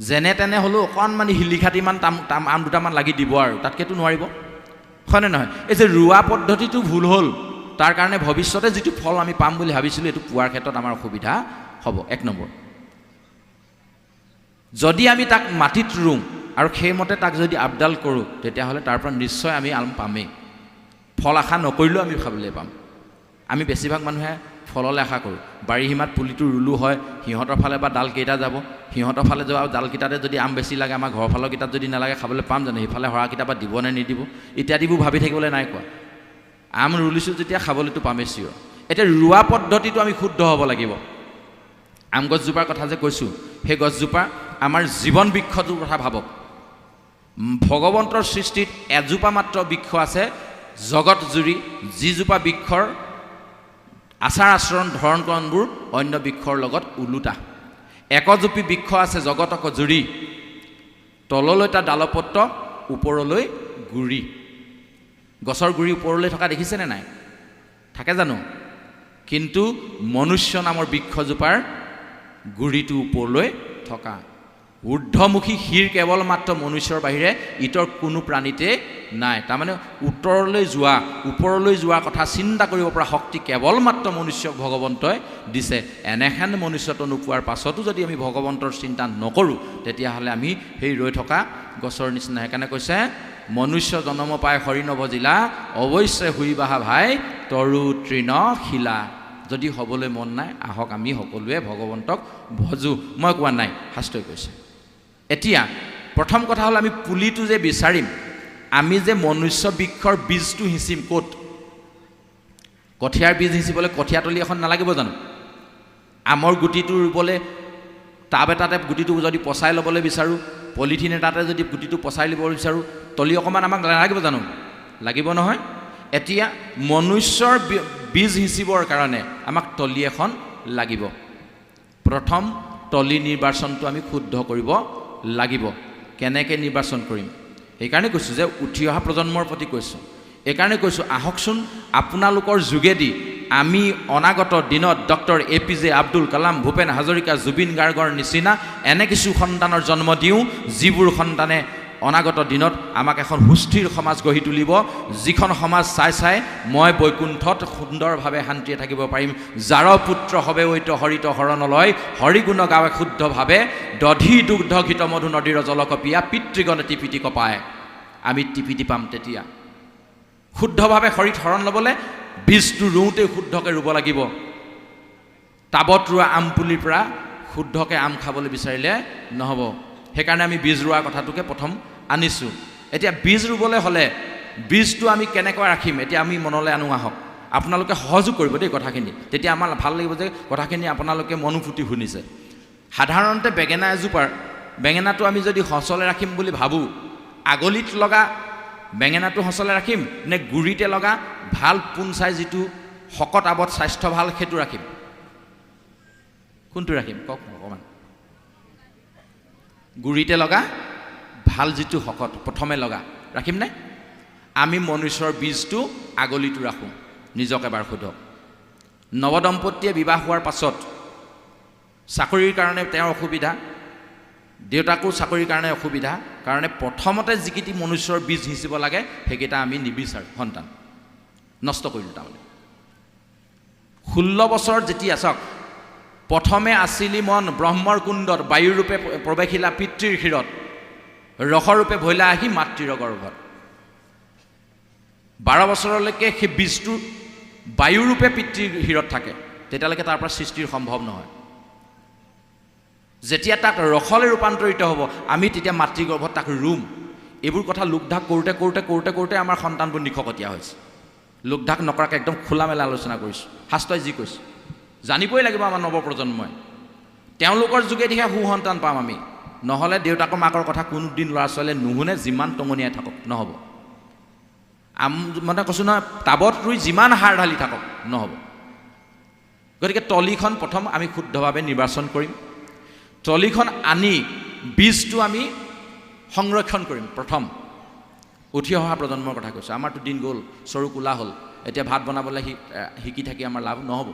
যেনে তেনে হ'লেও অকণমান শিলিখাটিমান আম দুটামান লাগি দিব আৰু তাতকেতো নোৱাৰিব হয়নে নহয় এই যে ৰোৱা পদ্ধতিটো ভুল হ'ল তাৰ কাৰণে ভৱিষ্যতে যিটো ফল আমি পাম বুলি ভাবিছিলোঁ এইটো পোৱাৰ ক্ষেত্ৰত আমাৰ অসুবিধা হ'ব 1 নম্বৰ যদি আমি তাক মাটিত ৰুওঁ আৰু সেইমতে তাক যদি আপডাল কৰোঁ তেতিয়াহ'লে তাৰ পৰা নিশ্চয় আমি আম পামেই ফল আশা নকৰিলেও আমি খাবলৈ পাম আমি বেছিভাগ মানুহে ফললৈ আশা কৰোঁ বাৰী সীমাত পুলিটো ৰুলো হয় সিহঁতৰ ফালে বা ডালকেইটা যাব সিহঁতৰ ফালে যোৱা ডালকেইটাতে যদি আম বেছি লাগে আমাৰ ঘৰৰ ফালৰ কেইটাত যদি নালাগে খাবলৈ পাম জানো সেইফালে হৰাকেইটা বা দিব নে নিদিব ইত্যাদিবোৰ ভাবি থাকিবলৈ নাই কোৱা আম ৰুলিছোঁ যেতিয়া খাবলৈতো পামেই চিয়ৰ এতিয়া ৰোৱা পদ্ধতিটো আমি শুদ্ধ হ'ব লাগিব আম গছজোপাৰ কথা যে কৈছোঁ সেই গছজোপা আমাৰ জীৱন বৃক্ষটোৰ কথা ভাবক ভগৱন্তৰ সৃষ্টিত এজোপা মাত্ৰ বৃক্ষ আছে জগত জুৰি যিজোপা বৃক্ষৰ আচাৰ আচৰণ ধৰণ কৰণবোৰ অন্য বৃক্ষৰ লগত ওলোটা একজোপি বৃক্ষ আছে জগতক জুৰি তললৈ তাৰ ডালপত্ৰ ওপৰলৈ গুৰি গছৰ গুৰি ওপৰলৈ থকা দেখিছেনে নাই থাকে জানো কিন্তু মনুষ্য নামৰ বৃক্ষজোপাৰ গুৰিটো ওপৰলৈ থকা ঊৰ্ধ্বমুখী শিৰ কেৱল মাত্ৰ মনুষ্যৰ বাহিৰে ইতৰ কোনো প্ৰাণীতে নাই তাৰমানে ওপৰলৈ যোৱা কথা চিন্তা কৰিব পৰা শক্তি কেৱল মাত্ৰ মনুষ্যক ভগৱন্তই দিছে এনেহেন মনুষ্যটো নোপোৱাৰ পাছতো যদি আমি ভগৱন্তৰ চিন্তা নকৰোঁ তেতিয়াহ'লে আমি সেই ৰৈ থকা গছৰ নিচিনা সেইকাৰণে কৈছে মনুষ্য জন্ম পাই হৰি নভজিলা অৱশ্যে শুই বাহা ভাই তৰু তৃণ শিলা যদি হ'বলৈ মন নাই আহক আমি সকলোৱে ভগৱন্তক ভজো মই কোৱা নাই শাস্ত্ৰই কৈছে এতিয়া প্ৰথম কথা হ'ল আমি পুলিটো যে বিচাৰিম আমি যে মনুষ্য বৃক্ষৰ বীজটো সিঁচিম ক'ত কঠীয়াৰ বীজ সিঁচিবলৈ কঠীয়াতলি এখন নালাগিব জানো আমৰ গুটিটো ৰুবলৈ টাব এটাতে গুটিটো যদি পচাই ল'বলৈ বিচাৰোঁ পলিথিন এটাতে যদি গুটিটো পচাই ল'ব বিচাৰোঁ তলি অকণমান আমাক নালাগিব জানো লাগিব নহয় এতিয়া মনুষ্যৰ বীজ সিঁচিবৰ কাৰণে আমাক তলি এখন লাগিব প্ৰথম তলি নিৰ্বাচনটো আমি শুদ্ধ কৰিব লাগিব কেনেকৈ নিৰ্বাচন কৰিম এইকাৰণে কৈছোঁ যে উঠি অহা প্ৰজন্মৰ প্ৰতি কৈছোঁ এইকাৰণে কৈছোঁ আহকচোন আপোনালোকৰ যোগেদি আমি অনাগত দিনত ডক্টৰ APJ আব্দুল কালাম ভূপেন হাজৰিকা জুবিন গাৰ্গৰ নিচিনা এনে কিছু সন্তানৰ জন্ম দিওঁ যিবোৰ সন্তানে অনাগত দিনত আমাক এখন সুস্থিৰ সমাজ গঢ়ি তুলিব যিখন সমাজ চাই মই বৈকুণ্ঠত সুন্দৰভাৱে শান্তিৰে থাকিব পাৰিম যাৰ পুত্ৰ হবে ঐত হৰিত শৰণলৈ হৰিগুণ গাৱে শুদ্ধভাৱে দধি দুগ্ধ ঘিত মধু নদীৰ জলকপিয়া পিতৃগণে টিপিটি কপায় আমি টিপিটি পাম তেতিয়া শুদ্ধভাৱে হৰিত শৰণ ল'বলৈ বীজটো ৰুওঁতে শুদ্ধকৈ ৰুব লাগিব টাবত ৰোৱা আম পুলিৰ পৰা শুদ্ধকৈ আম খাবলৈ বিচাৰিলে নহ'ব সেইকাৰণে আমি বীজ ৰোৱা কথাটোকে প্ৰথম আনিছোঁ এতিয়া বীজ ৰুবলৈ হ'লে বীজটো আমি কেনেকৈ ৰাখিম এতিয়া আমি মনলৈ আনো আহক আপোনালোকে সহযোগ কৰিব দেই কথাখিনি তেতিয়া আমাৰ ভাল লাগিব যে কথাখিনি আপোনালোকে মনোপুতি শুনিছে সাধাৰণতে বেঙেনা এজোপাৰ বেঙেনাটো আমি যদি সঁচলৈ ৰাখিম বুলি ভাবোঁ আগলিত লগা বেঙেনাটো সঁচলে ৰাখিম নে গুৰিতে লগা ভাল পোন চাই যিটো শকত আৱত স্বাস্থ্য ভাল সেইটো ৰাখিম? কোনটো ৰাখিম কওক অকণমান? গুৰিতে লগা ভাল যিটো শকত প্ৰথমে লগা ৰাখিম নে? আমি মনুষ্যৰ বীজটো আগলিটো ৰাখোঁ। নিজক এবাৰ সোধক। নৱদম্পতীয়ে বিবাহ হোৱাৰ পাছত চাকৰিৰ কাৰণে তেওঁৰ অসুবিধা, দেউতাকো চাকৰিৰ কাৰণে অসুবিধা কাৰণে প্ৰথমতে যিকেইটি মনুষ্যৰ বীজ সিঁচিব লাগে সেইকেইটা আমি নিবিচাৰোঁ, সন্তান নষ্ট কৰিলোঁ। তাৰমানে 16 বছৰ যেতিয়া চাওক, প্ৰথমে আছিলি মন ব্ৰহ্মৰ কুণ্ডত, বায়ুৰূপে প্ৰৱেশিলা পিতৃৰ শিৰত, ৰসৰূপে ভৈলা আহি মাতৃৰ গৰ্ভত। 12 বছৰলৈকে সেই বীজটো বায়ুৰূপে পিতৃৰ শিৰত থাকে, তেতিয়ালৈকে তাৰ পৰা সৃষ্টিৰ সম্ভৱ নহয়। যেতিয়া তাক ৰসলৈ ৰূপান্তৰিত হ'ব আমি তেতিয়া মাতৃগৰ্ভত তাক ৰুম। এইবোৰ কথা লোকঢাক কৰোঁতে কৰোঁতে কৰোঁতে কৰোঁতে আমাৰ সন্তানবোৰ নিশকতীয়া হৈছে। লোকঢাক নকৰাকৈ একদম খোলা মেলা আলোচনা কৰিছোঁ। শাস্ত্ৰই যি কৈছে জানিবই লাগিব আমাৰ নৱপ্ৰজন্মই। তেওঁলোকৰ যোগেদিহে সুসন্তান পাম আমি। নহ'লে দেউতাকৰ মাকৰ কথা কোনোদিন ল'ৰা ছোৱালীয়ে নুশুনে, যিমান টঙনিয়াই থাকক নহ'ব। মানে কৈছোঁ নহয়, টাবত ৰুই যিমান সাৰ ঢালি থাকক নহ'ব। গতিকে তলিখন প্ৰথম আমি শুদ্ধভাৱে নিৰ্বাচন কৰিম। তলিখন আনি বীজটো আমি সংৰক্ষণ কৰিম। প্ৰথম উঠি অহা প্ৰজন্মৰ কথা কৈছোঁ। আমাৰতো দিন গ'ল, চৰু কোলা হ'ল, এতিয়া ভাত বনাবলৈ শিকি থাকি আমাৰ লাভ নহ'ব।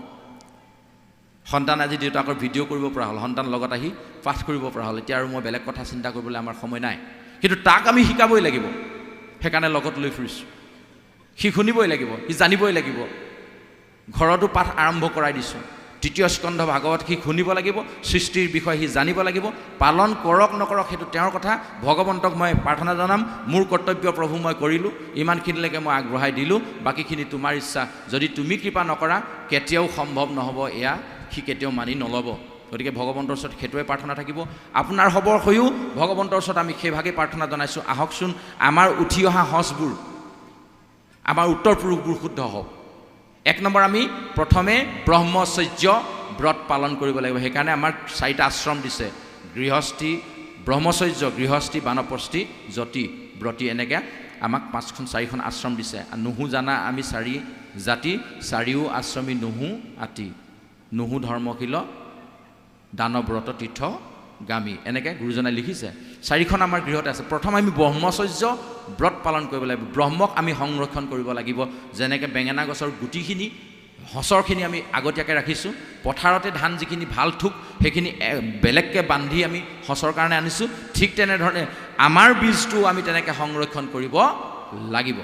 সন্তান আজি দেউতাকৰ ভিডিঅ' কৰিব পৰা হ'ল, সন্তান লগত আহি পাঠ কৰিব পৰা হ'ল। এতিয়া আৰু মই বেলেগ কথা চিন্তা কৰিবলৈ আমাৰ সময় নাই, কিন্তু তাক আমি শিকাবই লাগিব। সেইকাৰণে লগত লৈ ফুৰিছোঁ। সি শুনিবই লাগিব, সি জানিবই লাগিব। ঘৰতো পাঠ আৰম্ভ কৰাই দিছোঁ। 3য় স্কন্ধ ভাগৱত সি শুনিব লাগিব, সৃষ্টিৰ বিষয়ে সি জানিব লাগিব। পালন কৰক নকৰক সেইটো তেওঁৰ কথা। ভগৱন্তক মই প্ৰাৰ্থনা জনাম, মোৰ কৰ্তব্য প্ৰভু মই কৰিলোঁ, ইমানখিনিলৈকে মই আগবঢ়াই দিলোঁ, বাকীখিনি তোমাৰ ইচ্ছা। যদি তুমি কৃপা নকৰা কেতিয়াও সম্ভৱ নহ'ব, এয়া সি কেতিয়াও মানি নল'ব। গতিকে ভগৱন্তৰ ওচৰত সেইটোৱে প্ৰাৰ্থনা থাকিব। আপোনাৰ খবৰ হৈও ভগৱন্তৰ ওচৰত আমি সেইভাগেই প্ৰাৰ্থনা জনাইছোঁ। আহকচোন আমাৰ উঠি অহা সঁচবোৰ, আমাৰ উত্তৰ পুৰুষবোৰ শুদ্ধ হওক। 1 নম্বৰ আমি প্ৰথমে ব্ৰহ্মচৰ্য ব্ৰত পালন কৰিব লাগিব। সেইকাৰণে আমাৰ 4টা আশ্ৰম দিছে: গৃহস্থী, ব্ৰহ্মচৰ্য, গৃহস্থী, বানপ্ৰস্থী, যতি, ব্ৰতী। এনেকৈ আমাক 4খন আশ্ৰম দিছে। নুহু জানা আমি 4 জাতি, 4ও আশ্ৰমী নুহু আতি, নুহু ধৰ্মশীল, দানব্ৰত তীৰ্থ গামী। এনেকৈ গুৰুজনাই লিখিছে। 4খন আমাৰ গৃহতে আছে। প্ৰথম আমি ব্ৰহ্মচৰ্য ব্ৰত পালন কৰিব লাগিব। ব্ৰহ্মক আমি সংৰক্ষণ কৰিব লাগিব। যেনেকৈ বেঙেনা গছৰ গুটিখিনি, সঁচৰখিনি আমি আগতীয়াকৈ ৰাখিছোঁ, পথাৰতে ধান যিখিনি ভাল থোক সেইখিনি বেলেগকৈ বান্ধি আমি সঁচৰ কাৰণে আনিছোঁ, ঠিক তেনেধৰণে আমাৰ বীজটো আমি তেনেকৈ সংৰক্ষণ কৰিব লাগিব।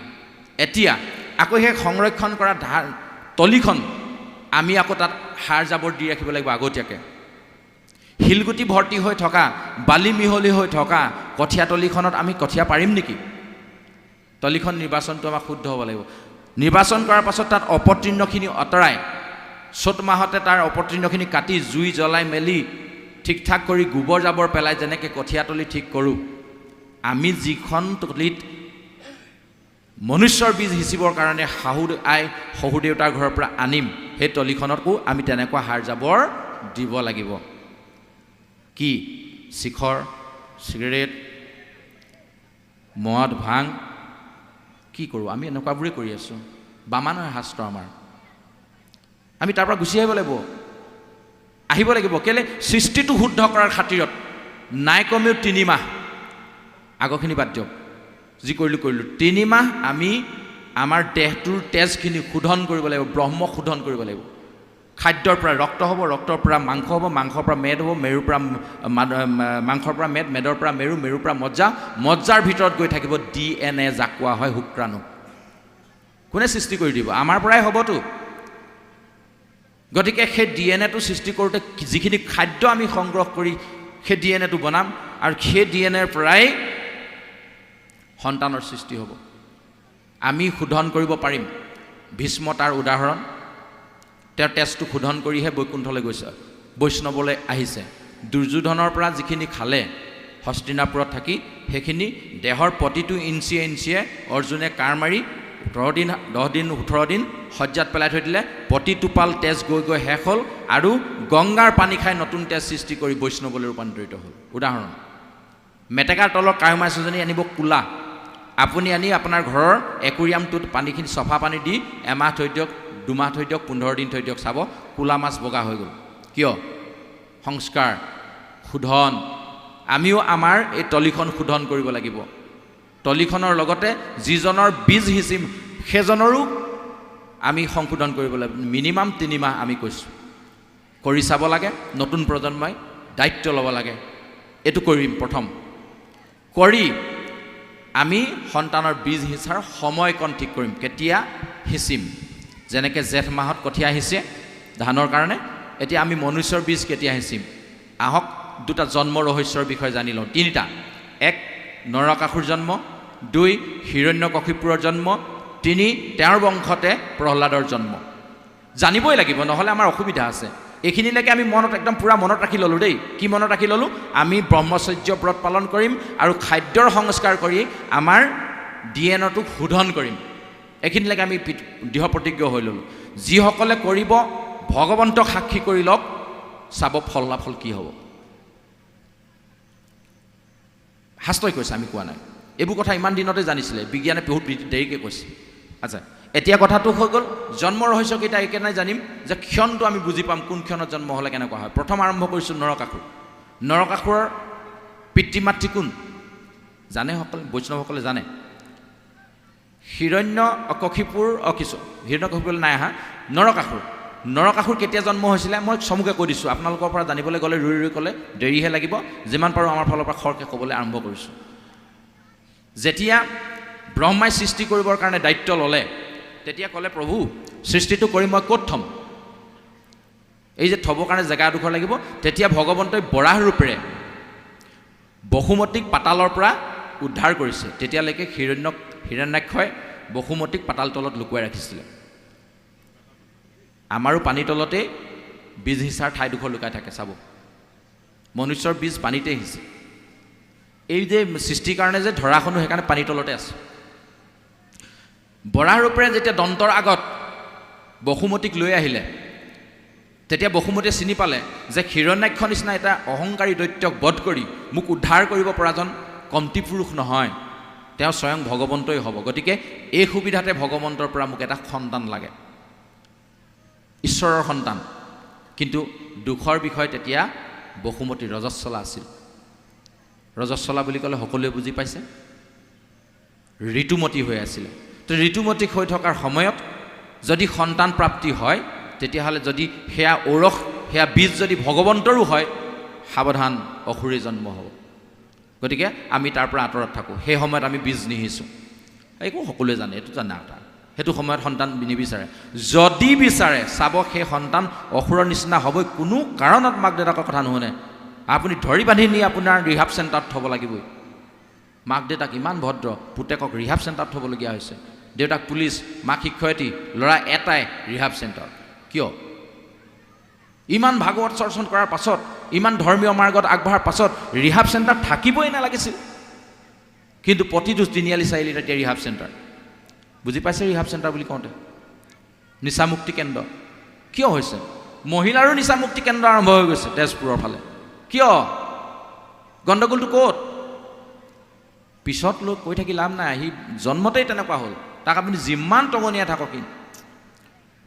এতিয়া আকৌ সেই সংৰক্ষণ কৰা তলিখন আমি আকৌ তাত সাৰ জাবৰ দি ৰাখিব লাগিব আগতীয়াকৈ। শিলগুটি ভৰ্তি হৈ থকা, বালি মিহলি হৈ থকা কঠীয়াতলিখনত আমি কঠীয়া পাৰিম নেকি? তলিখন নিৰ্বাচনটো আমাক শুদ্ধ হ'ব লাগিব। নিৰ্বাচন কৰাৰ পাছত তাত অপতৃণখিনি আঁতৰাই, চ'ত মাহতে তাৰ অপতৃণখিনি কাটি জুই জ্বলাই মেলি ঠিক ঠাক কৰি গোবৰ জাবৰ পেলাই যেনেকৈ কঠীয়াতলি ঠিক কৰোঁ, আমি যিখন তলিত মনুষ্যৰ বীজ সিঁচিবৰ কাৰণে শাহু আই শহুৰ দেউতাৰ ঘৰৰ পৰা আনিম, সেই তলিখনতো আমি তেনেকুৱা সাৰ জাবৰ দিব লাগিব। কি? শিখৰ, চিগাৰেট, মদ, ভাং কি কৰোঁ আমি? এনেকুৱাবোৰেই কৰি আছোঁ। বামা নহয় শাস্ত্ৰ আমাৰ। আমি তাৰ পৰা গুচি আহিব লাগিব। কেলৈ? সৃষ্টিটো শুদ্ধ কৰাৰ খাতিৰত নাই কমেও 3 মাহ, আগৰখিনি বাদ দিয়ক, যি কৰিলোঁ 3 মাহ আমি আমাৰ দেহটোৰ তেজখিনি শোধন কৰিব লাগিব, ব্ৰহ্ম শোধন কৰিব লাগিব। খাদ্যৰ পৰা ৰক্ত হ'ব, ৰক্তৰ পৰা মাংস হ'ব, মাংসৰ পৰা মেদ হ'ব, মেৰুৰ পৰা মাংসৰ পৰা মেদ, মেদৰ পৰা মেৰু, মেৰুৰ পৰা মজ্জা, মজ্জাৰ ভিতৰত গৈ থাকিব DNA, যাক কোৱা হয় শুক্ৰাণু। কোনে সৃষ্টি কৰি দিব? আমাৰ পৰাই হ'বতো। গতিকে সেই DNA-টো সৃষ্টি কৰোঁতে যিখিনি খাদ্য আমি সংগ্ৰহ কৰি সেই DNA-টো বনাম, আৰু সেই DNA-ৰ পৰাই সন্তানৰ সৃষ্টি হ'ব। আমি শোধন কৰিব পাৰিম। ভীষ্ম তাৰ উদাহৰণ। তেওঁৰ তেজটো শোধন কৰিহে বৈকুণ্ঠলৈ গৈছে, বৈষ্ণৱলৈ আহিছে। দুৰ্যোধনৰ পৰা যিখিনি খালে হস্তিনাপুৰত থাকি, সেইখিনি দেহৰ প্ৰতিটো ইঞ্চিয়ে ইঞ্চিয়ে অৰ্জুনে কাঁড় মাৰি 10 দিন 18 দিন শয্যাত পেলাই থৈ দিলে। প্ৰতি টোপাল তেজ গৈ গৈ শেষ হ'ল, আৰু গংগাৰ পানী খাই নতুন তেজ সৃষ্টি কৰি বৈষ্ণৱলৈ ৰূপান্তৰিত হ'ল। উদাহৰণ। মেটেকাৰ তলৰ কাৱৈ মাছ এজনী আনিব কোলা, আপুনি আনি আপোনাৰ ঘৰৰ একুৰিয়ামটোত পানীখিনি চফা পানী দি এমাহ থৈ দিয়ক, 2 মাহ থৈ দিয়ক, 15 দিন থৈ দিয়ক, চাব ক'লা মাছ বগা হৈ গ'ল। কিয়? সংস্কাৰ, শোধন। আমিও আমাৰ এই তলিখন শোধন কৰিব লাগিব। তলিখনৰ লগতে যিজনৰ বীজ সিঁচিম সেইজনৰো আমি সংশোধন কৰিব লাগিব। মিনিমাম 3 মাহ আমি কৈছোঁ, কৰি চাব লাগে। নতুন প্ৰজন্মই দায়িত্ব ল'ব লাগে। এইটো কৰিম প্ৰথম। কৰি আমি সন্তানৰ বীজ সিঁচাৰ সময়কণ ঠিক কৰিম, কেতিয়া সিঁচিম। যেনেকৈ জেঠ মাহত কঠীয়া সিঁচে ধানৰ কাৰণে, এতিয়া আমি মনুষ্যৰ বীজ কেতিয়া সিঁচিম। আহক 2টা জন্ম ৰহস্যৰ বিষয়ে জানি লওঁ। 3টা। 1 নৰকাসুৰ জন্ম, 2 হিৰণ্যকশিপুৰৰ জন্ম, 3 তেওঁৰ বংশতে প্ৰহ্লাদৰ জন্ম। জানিবই লাগিব, নহ'লে আমাৰ অসুবিধা আছে। এইখিনিলৈকে আমি মনত একদম পূৰা মনত ৰাখি ল'লোঁ দেই। কি মনত ৰাখি ল'লোঁ? আমি ব্ৰহ্মচৰ্য ব্ৰত পালন কৰিম আৰু খাদ্যৰ সংস্কাৰ কৰি আমাৰ DNA-টোক শোধন কৰিম। এইখিনিলৈকে আমি দৃঢ় প্ৰতিজ্ঞ হৈ ল'লোঁ। যিসকলে কৰিব ভগৱন্তক সাক্ষী কৰি লওক, চাব ফলাফল কি হ'ব। শাস্ত্ৰই কৈছে, আমি কোৱা নাই। এইবোৰ কথা ইমান দিনতে জানিছিলে, বিজ্ঞানে বহুত দেৰিকৈ কৈছে। আচ্ছা, এতিয়া কথাটো হৈ গ'ল জন্ম ৰহস্যকেইটা একেবাৰে জানিম যে ক্ষণটো আমি বুজি পাম কোন ক্ষণত জন্ম হ'লে কেনেকুৱা হয়। প্ৰথম আৰম্ভ কৰিছোঁ নৰকাসুৰ। নৰকাসুৰৰ পিতৃ মাতৃ কোন জানে? সকলে বৈষ্ণৱসকলে জানে। হিৰণ্যকশিপুৰ হিৰণ্যকশিপুৰলৈ নাই আহা। নৰকাসুৰ। নৰকাসুৰ কেতিয়া জন্ম হৈছিলে মই চমুকৈ কৈ দিছোঁ। আপোনালোকৰ পৰা জানিবলৈ গ'লে ৰৈ ৰৈ ক'লে দেৰিহে লাগিব। যিমান পাৰোঁ আমাৰ ফালৰ পৰা খৰকৈ ক'বলৈ আৰম্ভ কৰিছোঁ। যেতিয়া ব্ৰহ্মাই সৃষ্টি কৰিবৰ কাৰণে দায়িত্ব ল'লে, তেতিয়া ক'লে প্ৰভু সৃষ্টিটো কৰি মই ক'ত থ'ম? এই যে থ'বৰ কাৰণে জেগা এডোখৰ লাগিব। তেতিয়া ভগৱন্তই বৰাহ ৰূপেৰে বসুমতীক পাতালৰ পৰা উদ্ধাৰ কৰিছে। তেতিয়ালৈকে হিৰণ্যাক্ষই বসুমতীক পাতাল তলত লুকুৱাই ৰাখিছিলে। আমাৰো পানী তলতেই বীজ সিঁচাৰ ঠাইডোখৰ লুকাই থাকে। চাব, মনুষ্যৰ বীজ পানীতে সিঁচে। এই যে সৃষ্টিৰ কাৰণে যে ধৰাখনো সেইকাৰণে পানী তলতে আছে। বৰাহ ৰূপেৰে যেতিয়া দন্তৰ আগত বসুমতীক লৈ আহিলে, তেতিয়া বসুমতীয়ে চিনি পালে যে হিৰণ্যাক্ষৰ নিচিনা এটা অহংকাৰী দৈত্যক বধ কৰি মোক উদ্ধাৰ কৰিব পৰাজন কমটি পুৰুষ নহয়, তেওঁ স্বয়ং ভগৱন্তই হ'ব। গতিকে এই সুবিধাতে ভগৱন্তৰ পৰা মোক এটা সন্তান লাগে, ঈশ্বৰৰ সন্তান। কিন্তু দুখৰ বিষয়, তেতিয়া বসুমতী ৰজস্বলা আছিল। ৰজস্বলা বুলি ক'লে সকলোৱে বুজি পাইছে, ঋতুমতী হৈ আছিলে। তো ঋতুমতী হৈ থকাৰ সময়ত যদি সন্তান প্ৰাপ্তি হয়, তেতিয়াহ'লে যদি সেয়া ঔৰস, সেয়া বীজ যদি ভগৱন্তৰো হয়, সাৱধান, অসুৰে জন্ম হ'ব। গতিকে আমি তাৰ পৰা আঁতৰত থাকোঁ। সেই সময়ত আমি বীজ নিহিছোঁ। একো সকলোৱে জানে, এইটো জানে এটা। সেইটো সময়ত সন্তান নিবিচাৰে। যদি বিচাৰে, চাব সেই সন্তান অসুৰৰ নিচিনা হ'বই। কোনো কাৰণত মাক দেউতাকৰ কথা নুশুনে। আপুনি ধৰি বান্ধি নি আপোনাৰ ৰিহাব চেণ্টাৰত থ'ব লাগিবই। মাক দেউতাক ইমান ভদ্ৰ, পুতেকক ৰিহাব চেণ্টাৰত থ'বলগীয়া হৈছে। দেউতাক পুলিচ, মাক শিক্ষয়িত্ৰী, ল'ৰা এটাই ৰিহাব চেণ্টাৰ। কিয়? ইমান ভাগৱত চৰ্চন কৰাৰ পাছত, ইমান ধৰ্মীয় মাৰ্গত আগবঢ়াৰ পাছত ৰিহাব চেণ্টাৰ থাকিবই নালাগিছিল। কিন্তু প্ৰতিটো তিনিআলি চাৰিআলিত এতিয়া ৰিহাব চেণ্টাৰ। বুজি পাইছে ৰিহাব চেণ্টাৰ বুলি কওঁতে? নিচামুক্তি কেন্দ্ৰ। কিয় হৈছে? মহিলাৰো নিচামুক্তি কেন্দ্ৰ আৰম্ভ হৈ গৈছে তেজপুৰৰ ফালে। কিয়? গণ্ডগোলটো ক'ত? পিছত লৈ কৈ থাকি লাভ নাই। সি জন্মতেই তেনেকুৱা হ'ল। তাক আপুনি যিমান টঙনিয়াই থাকক,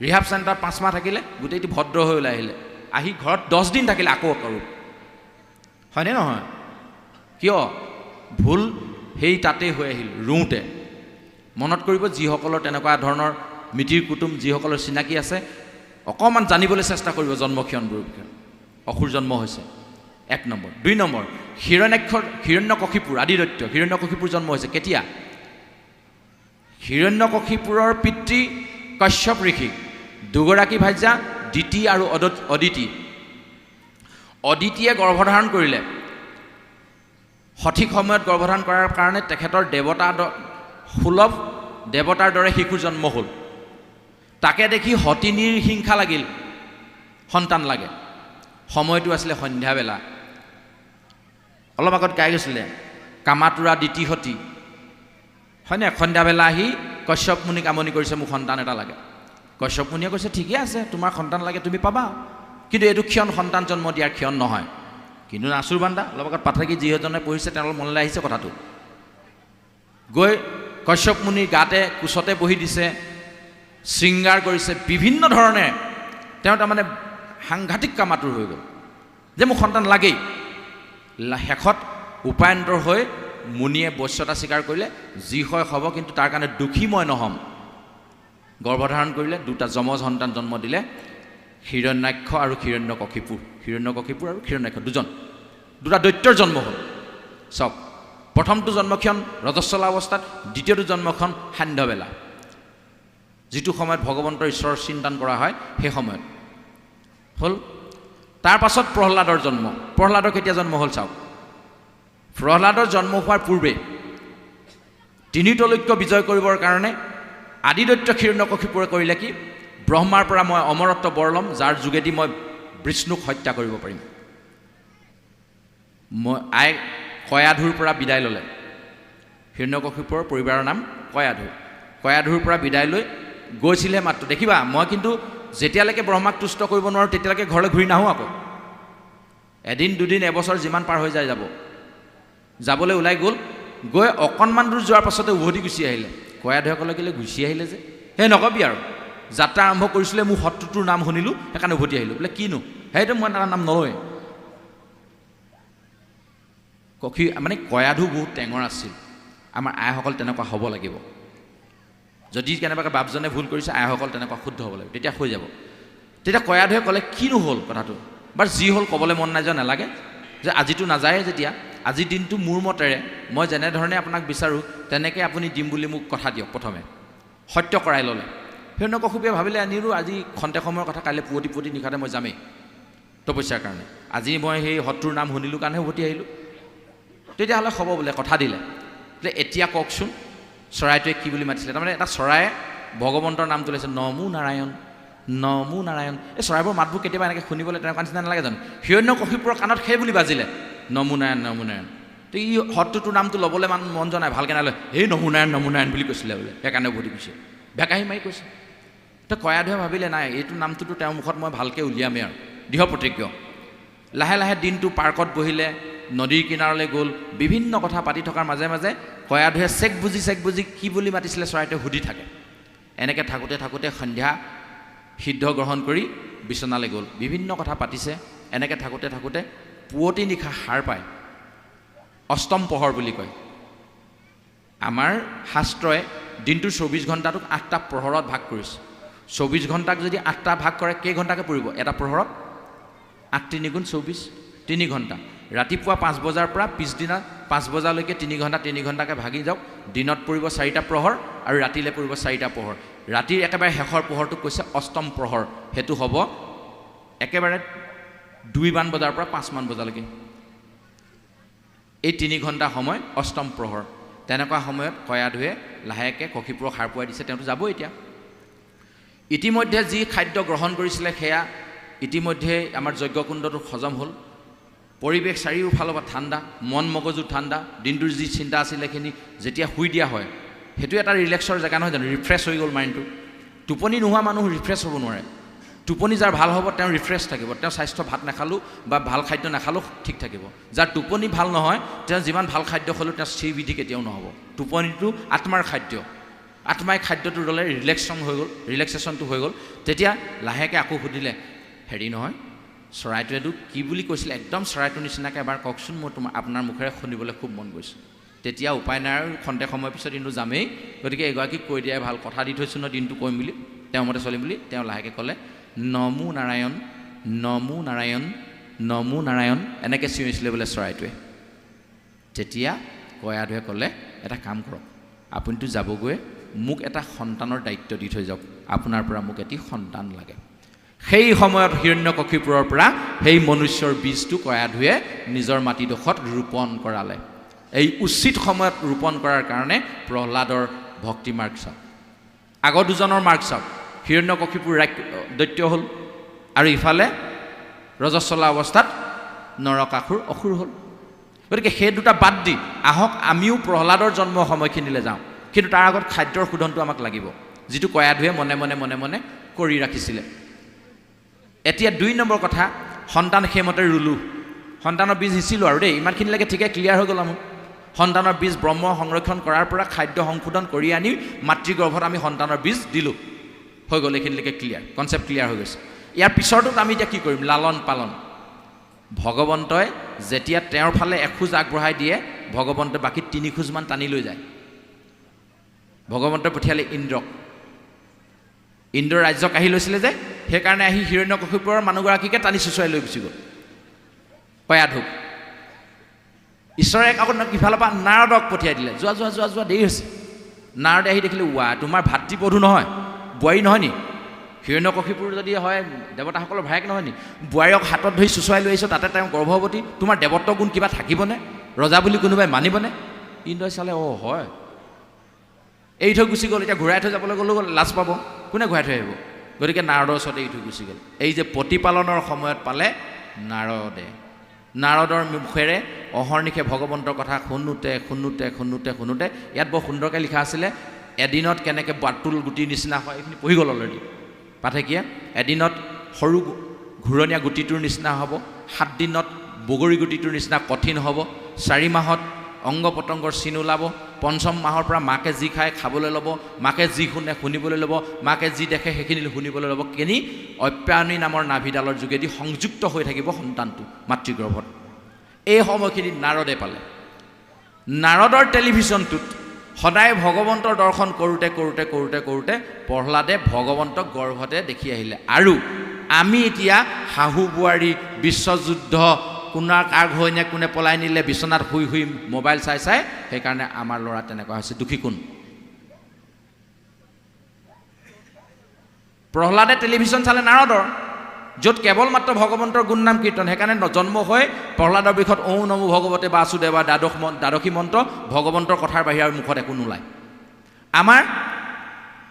ৰিহাব চেণ্টাৰ 5 মাহ থাকিলে গোটেইটো ভদ্ৰ হৈ ওলাই আহিলে। আহি ঘৰত 10 দিন থাকিলে আকৌ কৰোঁ। হয়নে নহয়? কিয়? ভুল সেই তাতেই হৈ আহিল, ৰুওঁতে। মনত কৰিব, যিসকলৰ তেনেকুৱা ধৰণৰ মিতিৰ কুটুম, যিসকলৰ চিনাকি আছে, অকণমান জানিবলৈ চেষ্টা কৰিব জন্মক্ষণবোৰৰ বিষয়ে। অসুৰ জন্ম হৈছে 1 নম্বৰ। 2 নম্বৰ, হিৰণ্যকশিপুৰ আদিদৈত্য হিৰণ্যকশিপুৰ জন্ম হৈছে কেতিয়া? হিৰণ্যকশিপুৰৰ পিতৃ কশ্যপ ঋষি, 2গৰাকী ভাৰ্যা দিতি আৰু অদিতি। অদিতিয়ে গৰ্ভধাৰণ কৰিলে। সঠিক সময়ত গৰ্ভধাৰণ কৰাৰ কাৰণে তেখেতৰ সুলভ দেৱতাৰ দৰে শিশুৰ জন্ম হ'ল। তাকে দেখি সতিনীৰ হিংসা লাগিল, সন্তান লাগে। সময়টো আছিলে সন্ধ্যাবেলা। অলপ আগত গাই গৈছিলে কামাতুৰা দিতি সতী, হয়নে? সন্ধ্যাবেলা আহি কশ্যপ মুনিক আমনি কৰিছে, মোক সন্তান এটা লাগে। কশ্যপ মুনিয়ে কৈছে, ঠিকে আছে, তোমাৰ সন্তান লাগে, তুমি পাবা। কিন্তু এইটো ক্ষণ সন্তান জন্ম দিয়াৰ ক্ষণ নহয়। কিন্তু নাচুৰ বান্দা অলপ আগত পাঠকি যিজনে পঢ়িছে, তেওঁলোকৰ মনলৈ আহিছে কথাটো। গৈ কশ্যপ মুনিৰ গাতে কোচতে বহি দিছে, শৃংগাৰ কৰিছে, বিভিন্ন ধৰণে তেওঁ তাৰমানে সাংঘাতিক কামাতুৰ হৈ গ'ল যে মোক সন্তান লাগেই। শেষত উপায়ন্তৰ হৈ মুনিয়ে বশ্যতা স্বীকাৰ কৰিলে, যি হয় হ'ব, কিন্তু তাৰ কাৰণে দুখী মই নহ'ম। গৰ্ভধাৰণ কৰিলে, দুটা যমজ সন্তান জন্ম দিলে, হিৰণ্যাক্ষ আৰু হিৰণ্যকশিপু আৰু হিৰণ্যাক্ষ, দুটা দৈত্যৰ জন্ম হ'ল। চাওক, প্ৰথমটো জন্মক্ষণ ৰজস্বলা অৱস্থাত, দ্বিতীয়টো জন্মক্ষণ সান্ধ্যবেলা, যিটো সময়ত ভগৱন্তৰ ঈশ্বৰৰ চিন্তন কৰা হয়, সেই সময়ত হ'ল। তাৰ পাছত প্ৰহ্লাদৰ জন্ম। প্ৰহ্লাদৰ কেতিয়া জন্ম হ'ল চাওক। প্ৰহ্লাদৰ জন্ম হোৱাৰ পূৰ্বে তিনিতলৈক্য বিজয় কৰিবৰ কাৰণে আদিদৈত্য হিৰণ্যকশিপুৰে কৰিলে কি, ব্ৰহ্মাৰ পৰা মই অমৰত্ব বৰ ল'ম, যাৰ যোগেদি মই বিষ্ণুক হত্যা কৰিব পাৰিম। মই কয়াধুৰ পৰা বিদায় ল'লে। হিৰণ্যকশিপুৰৰ পৰিবাৰৰ নাম কয়াধু। কয়াধুৰ পৰা বিদায় লৈ গৈছিলহে মাত্ৰ। দেখিবা, মই কিন্তু যেতিয়ালৈকে ব্ৰহ্মাক তুষ্ট কৰিব নোৱাৰোঁ তেতিয়ালৈকে ঘৰলৈ ঘূৰি নাহোঁ আকৌ। এদিন দুদিন এবছৰ যিমান পাৰ হৈ যায় যাবলৈ ওলাই গ'ল, গৈ অকণমান দূৰ যোৱাৰ পাছতে উভতি গুচি আহিলে। কয়াধুসকলে কেলৈ গুচি আহিলে যে, সেই নকবি আৰু, যাত্ৰা আৰম্ভ কৰিছিলে, মোৰ শত্ৰুটোৰ নাম শুনিলোঁ সেইকাৰণে উভতি আহিলোঁ। বোলে কিনো, সেইটো মই তাৰ নাম নলওঁৱেই। মানে কয়াধু বহুত টেঙৰ আছিল। আমাৰ আইসকল তেনেকুৱা হ'ব লাগিব। যদি কেনেবাকৈ বাপজনে ভুল কৰিছে, আইসকল তেনেকুৱা শুদ্ধ হ'ব লাগিব, তেতিয়া হৈ যাব। তেতিয়া কয়াধুৱে ক'লে, কিনো হ'ল কথাটো, বাৰু যি হ'ল ক'বলৈ মন নাযায়, নালাগে যে আজিতো নাযায়ে, যেতিয়া আজিৰ দিনটো মোৰ মতেৰে মই যেনেধৰণে আপোনাক বিচাৰোঁ তেনেকৈ আপুনি দিম বুলি মোক কথা দিয়ক। প্ৰথমে সত্য কৰাই ল'লে। হিৰণ্যকশিপুৱে ভাবিলে, আনিলোঁ আজি খন্তে সময়ৰ কথা, কাইলৈ পুৱতি নিশাতে মই যামেই তপস্যাৰ কাৰণে। আজি মই সেই শত্ৰুৰ নাম শুনিলোঁ কাৰণেহে উভতি আহিলোঁ। তেতিয়াহ'লে হ'ব বোলে, কথা দিলে। বোলে এতিয়া কওকচোন চৰাইটোৱে কি বুলি মাতিছিলে। তাৰমানে এটা চৰায়ে ভগৱন্তৰ নামটো লৈছে, নমো নাৰায়ণ, নমো নাৰায়ণ। এই চৰাইবোৰ মাতবোৰ কেতিয়াবা এনেকৈ শুনিবলৈ তেনেকুৱা নিচিনা নালাগে জানো? হিৰণ্যকশিপুৰৰ কাণত সেই বুলি বাজিলে, নমো নাৰায়ণ, নমো নাৰায়ণ। তো ই শত্ৰুটোৰ নামটো ল'বলৈ মন যোৱা নাই, ভালকৈ নালয়, এই নমো নাৰায়ণ বুলি কৈছিলে বোলে, সেইকাৰণে উভতি গৈছে, বেকাহি মাৰি কৈছে। তো কয়াধুৱে ভাবিলে, নাই এইটো নামটোতো তেওঁৰ মুখত মই ভালকৈ উলিয়ামেই আৰু, দৃঢ় প্ৰতিজ্ঞ। লাহে লাহে দিনটো পাৰ্কত বহিলে, নদীৰ কিনাৰলৈ গ'ল, বিভিন্ন কথা পাতি থকাৰ মাজে মাজে কয়াধুৱে চেক বুজি কি বুলি মাতিছিলে চৰাইটোৱে সুধি থাকে। এনেকৈ থাকোঁতে থাকোঁতে সন্ধ্যা সিদ্ধ গ্ৰহণ কৰি বিচনালৈ গ'ল, বিভিন্ন কথা পাতিছে। এনেকৈ থাকোঁতে থাকোঁতে পুৱতি নিশা সাৰ পায়। অষ্টম প্ৰহৰ বুলি কয়। আমাৰ শাস্ত্ৰই দিনটোৰ 24 ঘণ্টাটোক 8টা প্ৰহৰত ভাগ কৰিছে। 24 ঘণ্টাক যদি 8টা ভাগ কৰে, কেই ঘণ্টাকৈ পৰিব এটা প্ৰহৰত? 8 × 3 = 24, 3 ঘণ্টা। ৰাতিপুৱা 5 বজাৰ পৰা পিছদিনা 5 বজালৈকে 3 ঘণ্টা 3 ঘণ্টাকৈ ভাগি যাওক। দিনত পৰিব 4টা প্ৰহৰ আৰু ৰাতিলৈ পৰিব 4টা প্ৰহৰ। ৰাতিৰ একেবাৰে শেষৰ প্ৰহৰটোক কৈছে অষ্টম প্ৰহৰ। সেইটো হ'ব একেবাৰে 2 বজাৰ পৰা 5 বজালৈকে। এই 3 ঘণ্টা সময় অষ্টম প্ৰহৰ। তেনেকুৱা সময়ত কয়াধুৱে লাহেকৈ কশিপুৰক সাৰ পুৱাই দিছে, তেওঁতো যাব এতিয়া। ইতিমধ্যে যি খাদ্য গ্ৰহণ কৰিছিলে সেয়া ইতিমধ্যে আমাৰ যজ্ঞকুণ্ডটো হজম হ'ল। পৰিৱেশ চাৰিওফালৰ পৰা ঠাণ্ডা, মন মগজু ঠাণ্ডা। দিনটোৰ যি চিন্তা আছিলে সেইখিনি যেতিয়া শুই দিয়া হয়, সেইটো এটা ৰিলেক্সৰ জেগা নহয় জানো? ৰিফ্ৰেছ হৈ গ'ল মাইণ্ডটো। টোপনি নোহোৱা মানুহ ৰিফ্ৰেছ হ'ব নোৱাৰে। টোপনি যাৰ ভাল হ'ব তেওঁ ৰিফ্ৰেছ থাকিব, তেওঁৰ স্বাস্থ্য ভাত নাখালোঁ বা ভাল খাদ্য নাখালেও ঠিক থাকিব। যাৰ টোপনি ভাল নহয়, তেওঁ যিমান ভাল খাদ্য খালেও তেওঁ স্থিৰবিধি কেতিয়াও নহ'ব। টোপনিটো আত্মাৰ খাদ্য, আত্মাই খাদ্যটো ল'লে ৰিলেক্সেশ্যনটো হৈ গ'ল। তেতিয়া লাহেকৈ আকৌ সুধিলে, হেৰি নহয় চৰাইটোৱেতো কি বুলি কৈছিলে, একদম চৰাইটোৰ নিচিনাকৈ এবাৰ কওকচোন, মই আপোনাৰ মুখেৰে শুনিবলৈ খুব মন গৈছে। তেতিয়া উপায় নাই আৰু, খন্তেক সময়ৰ পিছত কিন্তু যামেই, গতিকে এগৰাকীক কৈ দিয়াই ভাল, কথা দি থৈছোঁ ন দিনটো কৰিম বুলি, তেওঁৰ মতে চলিম বুলি। তেওঁ লাহেকৈ ক'লে, নমো নাৰায়ণ, নমো নাৰায়ণ, নমো নাৰায়ণ, এনেকৈ চিঞৰিছিলে বোলে চৰাইটোৱে। তেতিয়া কয়াধুৱে ক'লে, এটা কাম কৰক, আপুনিতো যাবগৈ, মোক এটা সন্তানৰ দায়িত্ব দি থৈ যাওক, আপোনাৰ পৰা মোক এটি সন্তান লাগে। সেই সময়ত হিৰণ্যকশিপুৰৰ পৰা সেই মনুষ্যৰ বীজটো কয়াধুৱে নিজৰ মাটিডোখৰত ৰোপণ কৰালে। এই উচিত সময়ত ৰোপণ কৰাৰ কাৰণে প্ৰহ্লাদৰ ভক্তি মাৰ্গ চাওক। আগৰ দুজনৰ মাৰ্গ চাওক। হিৰণ্যকশিপুৰ দৈত্য হ'ল আৰু ইফালে ৰজস্বলা অৱস্থাত নৰকাসুৰ অসুৰ হ'ল। গতিকে সেই দুটা বাদ দি আহক আমিও প্ৰহ্লাদৰ জন্ম সময়খিনিলৈ যাওঁ। কিন্তু তাৰ আগত খাদ্যৰ শোধনটো আমাক লাগিব, যিটো কয়াধুৱে মনে মনে মনে মনে কৰি ৰাখিছিলে। এতিয়া 2 নম্বৰ কথা, সন্তান সেইমতে ৰুলোঁ, সন্তানৰ বীজ সিঁচিলোঁ আৰু দেই, ইমানখিনিলৈকে ঠিকে ক্লিয়াৰ হৈ গ'ল। সন্তানৰ বীজ ব্ৰহ্ম সংৰক্ষণ কৰাৰ পৰা খাদ্য সংশোধন কৰি আনি মাতৃগৰ্ভত আমি সন্তানৰ বীজ দিলোঁ, হৈ গ'ল। এইখিনিলৈকে ক্লিয়াৰ, কনচেপ্ট ক্লিয়াৰ হৈ গৈছে। ইয়াৰ পিছৰটোত আমি এতিয়া কি কৰিম? লালন পালন। ভগৱন্তই যেতিয়া তেওঁৰ ফালে এখোজ আগবঢ়াই দিয়ে, ভগৱন্তই বাকী 3 খোজমান টানি লৈ যায়। ভগৱন্তই পঠিয়ালে ইন্দ্ৰক। ইন্দ্ৰ ৰাজ্যক আহি লৈছিলে যে, সেইকাৰণে আহি হিৰণ্যকশিপুৰৰ মানুহগৰাকীকে টানি চুচুৱাই লৈ গুচি গ'ল। পয়াধুক ঈশ্বৰে আকৌ ইফালৰ পৰা নাৰদক পঠিয়াই দিলে, যোৱা যোৱা যোৱা যোৱা, দেৰি হৈছে। নাৰদে আহি দেখিলে, ৱা তোমাৰ ভাতৃবধূ নহয়, বোৱাৰী নহয় নি? হিৰণ্যকশিপুৰ যদি হয় দেৱতাসকলৰ ভায়েক নহয় নি? বোৱাৰীক হাতত ধৰি চুচুৱাই লৈ আহিছোঁ, তাতে তেওঁ গৰ্ভৱতী, তোমাৰ দেৱত্ব গুণ কিবা থাকিবনে? ৰজা বুলি কোনোবাই মানিবনে? ইন্দ্ৰই চালে, অ' হয়। এৰি থৈ গুচি গ'ল। এতিয়া ঘূৰাই থৈ যাবলৈ গ'লেও লাজ পাব, কোনে ঘূৰাই থৈ আহিব? গতিকে নাৰদৰ ওচৰত এৰি থৈ গুচি গ'ল। এই যে প্ৰতিপালনৰ সময়ত পালে নাৰদৰ মুখেৰে অহৰ্নিশে ভগৱন্তৰ কথা শুনোতে শুনোতে শুনোতে শুনোতে, ইয়াত বৰ সুন্দৰকৈ লিখা আছিলে, এদিনত কেনেকৈ বাতুল গুটিৰ নিচিনা হয়, এইখিনি পঢ়ি গ'ল অলৰেডি পাঠেকিয়া। এদিনত সৰু ঘূৰণীয়া গুটিটোৰ নিচিনা হ'ব, 7 দিনত বগৰী গুটিটোৰ নিচিনা কঠিন হ'ব, 4 মাহত অংগ পতংগৰ চিন ওলাব, 5ম মাহৰ পৰা মাকে যি খায় খাবলৈ ল'ব, মাকে যি শুনে শুনিবলৈ ল'ব, মাকে যি দেখে সেইখিনি শুনিবলৈ ল'ব। কেনি অপ্যায়নী নামৰ নাভিডালৰ যোগেদি সংযুক্ত হৈ থাকিব সন্তানটো মাতৃগৰ্ভত। এই সময়খিনিত নাৰদে পালে। নাৰদৰ টেলিভিশ্যনটোত সদায় ভগৱন্তৰ দৰ্শন কৰোঁতে কৰোঁতে কৰোঁতে কৰোঁতে প্ৰহ্লাদে ভগৱন্তক গৰ্ভতে দেখি আহিলে। আৰু আমি এতিয়া শাহু বোৱাৰী বিশ্বযুদ্ধ, কোনাৰ কাৰ হৈ নে কোনে পলাই নিলে, বিচনাত শুই শুই মোবাইল চাই চাই, সেইকাৰণে আমাৰ ল'ৰা তেনেকুৱা হৈছে। দুখী কোন? প্ৰহ্লাদে টেলিভিশ্যন চালে নাৰদৰ, য'ত কেৱল মাত্ৰ ভগৱন্তৰ গুণ নাম কীৰ্তন। সেইকাৰণে জন্ম হৈ প্ৰহ্লাদৰ বিষত ঔ নমো ভগৱতে বাসুদেৱা দ্বাদশী মন্ত্ৰ, ভগৱন্তৰ কথাৰ বাহিৰে আৰু মুখত একো নোলায়।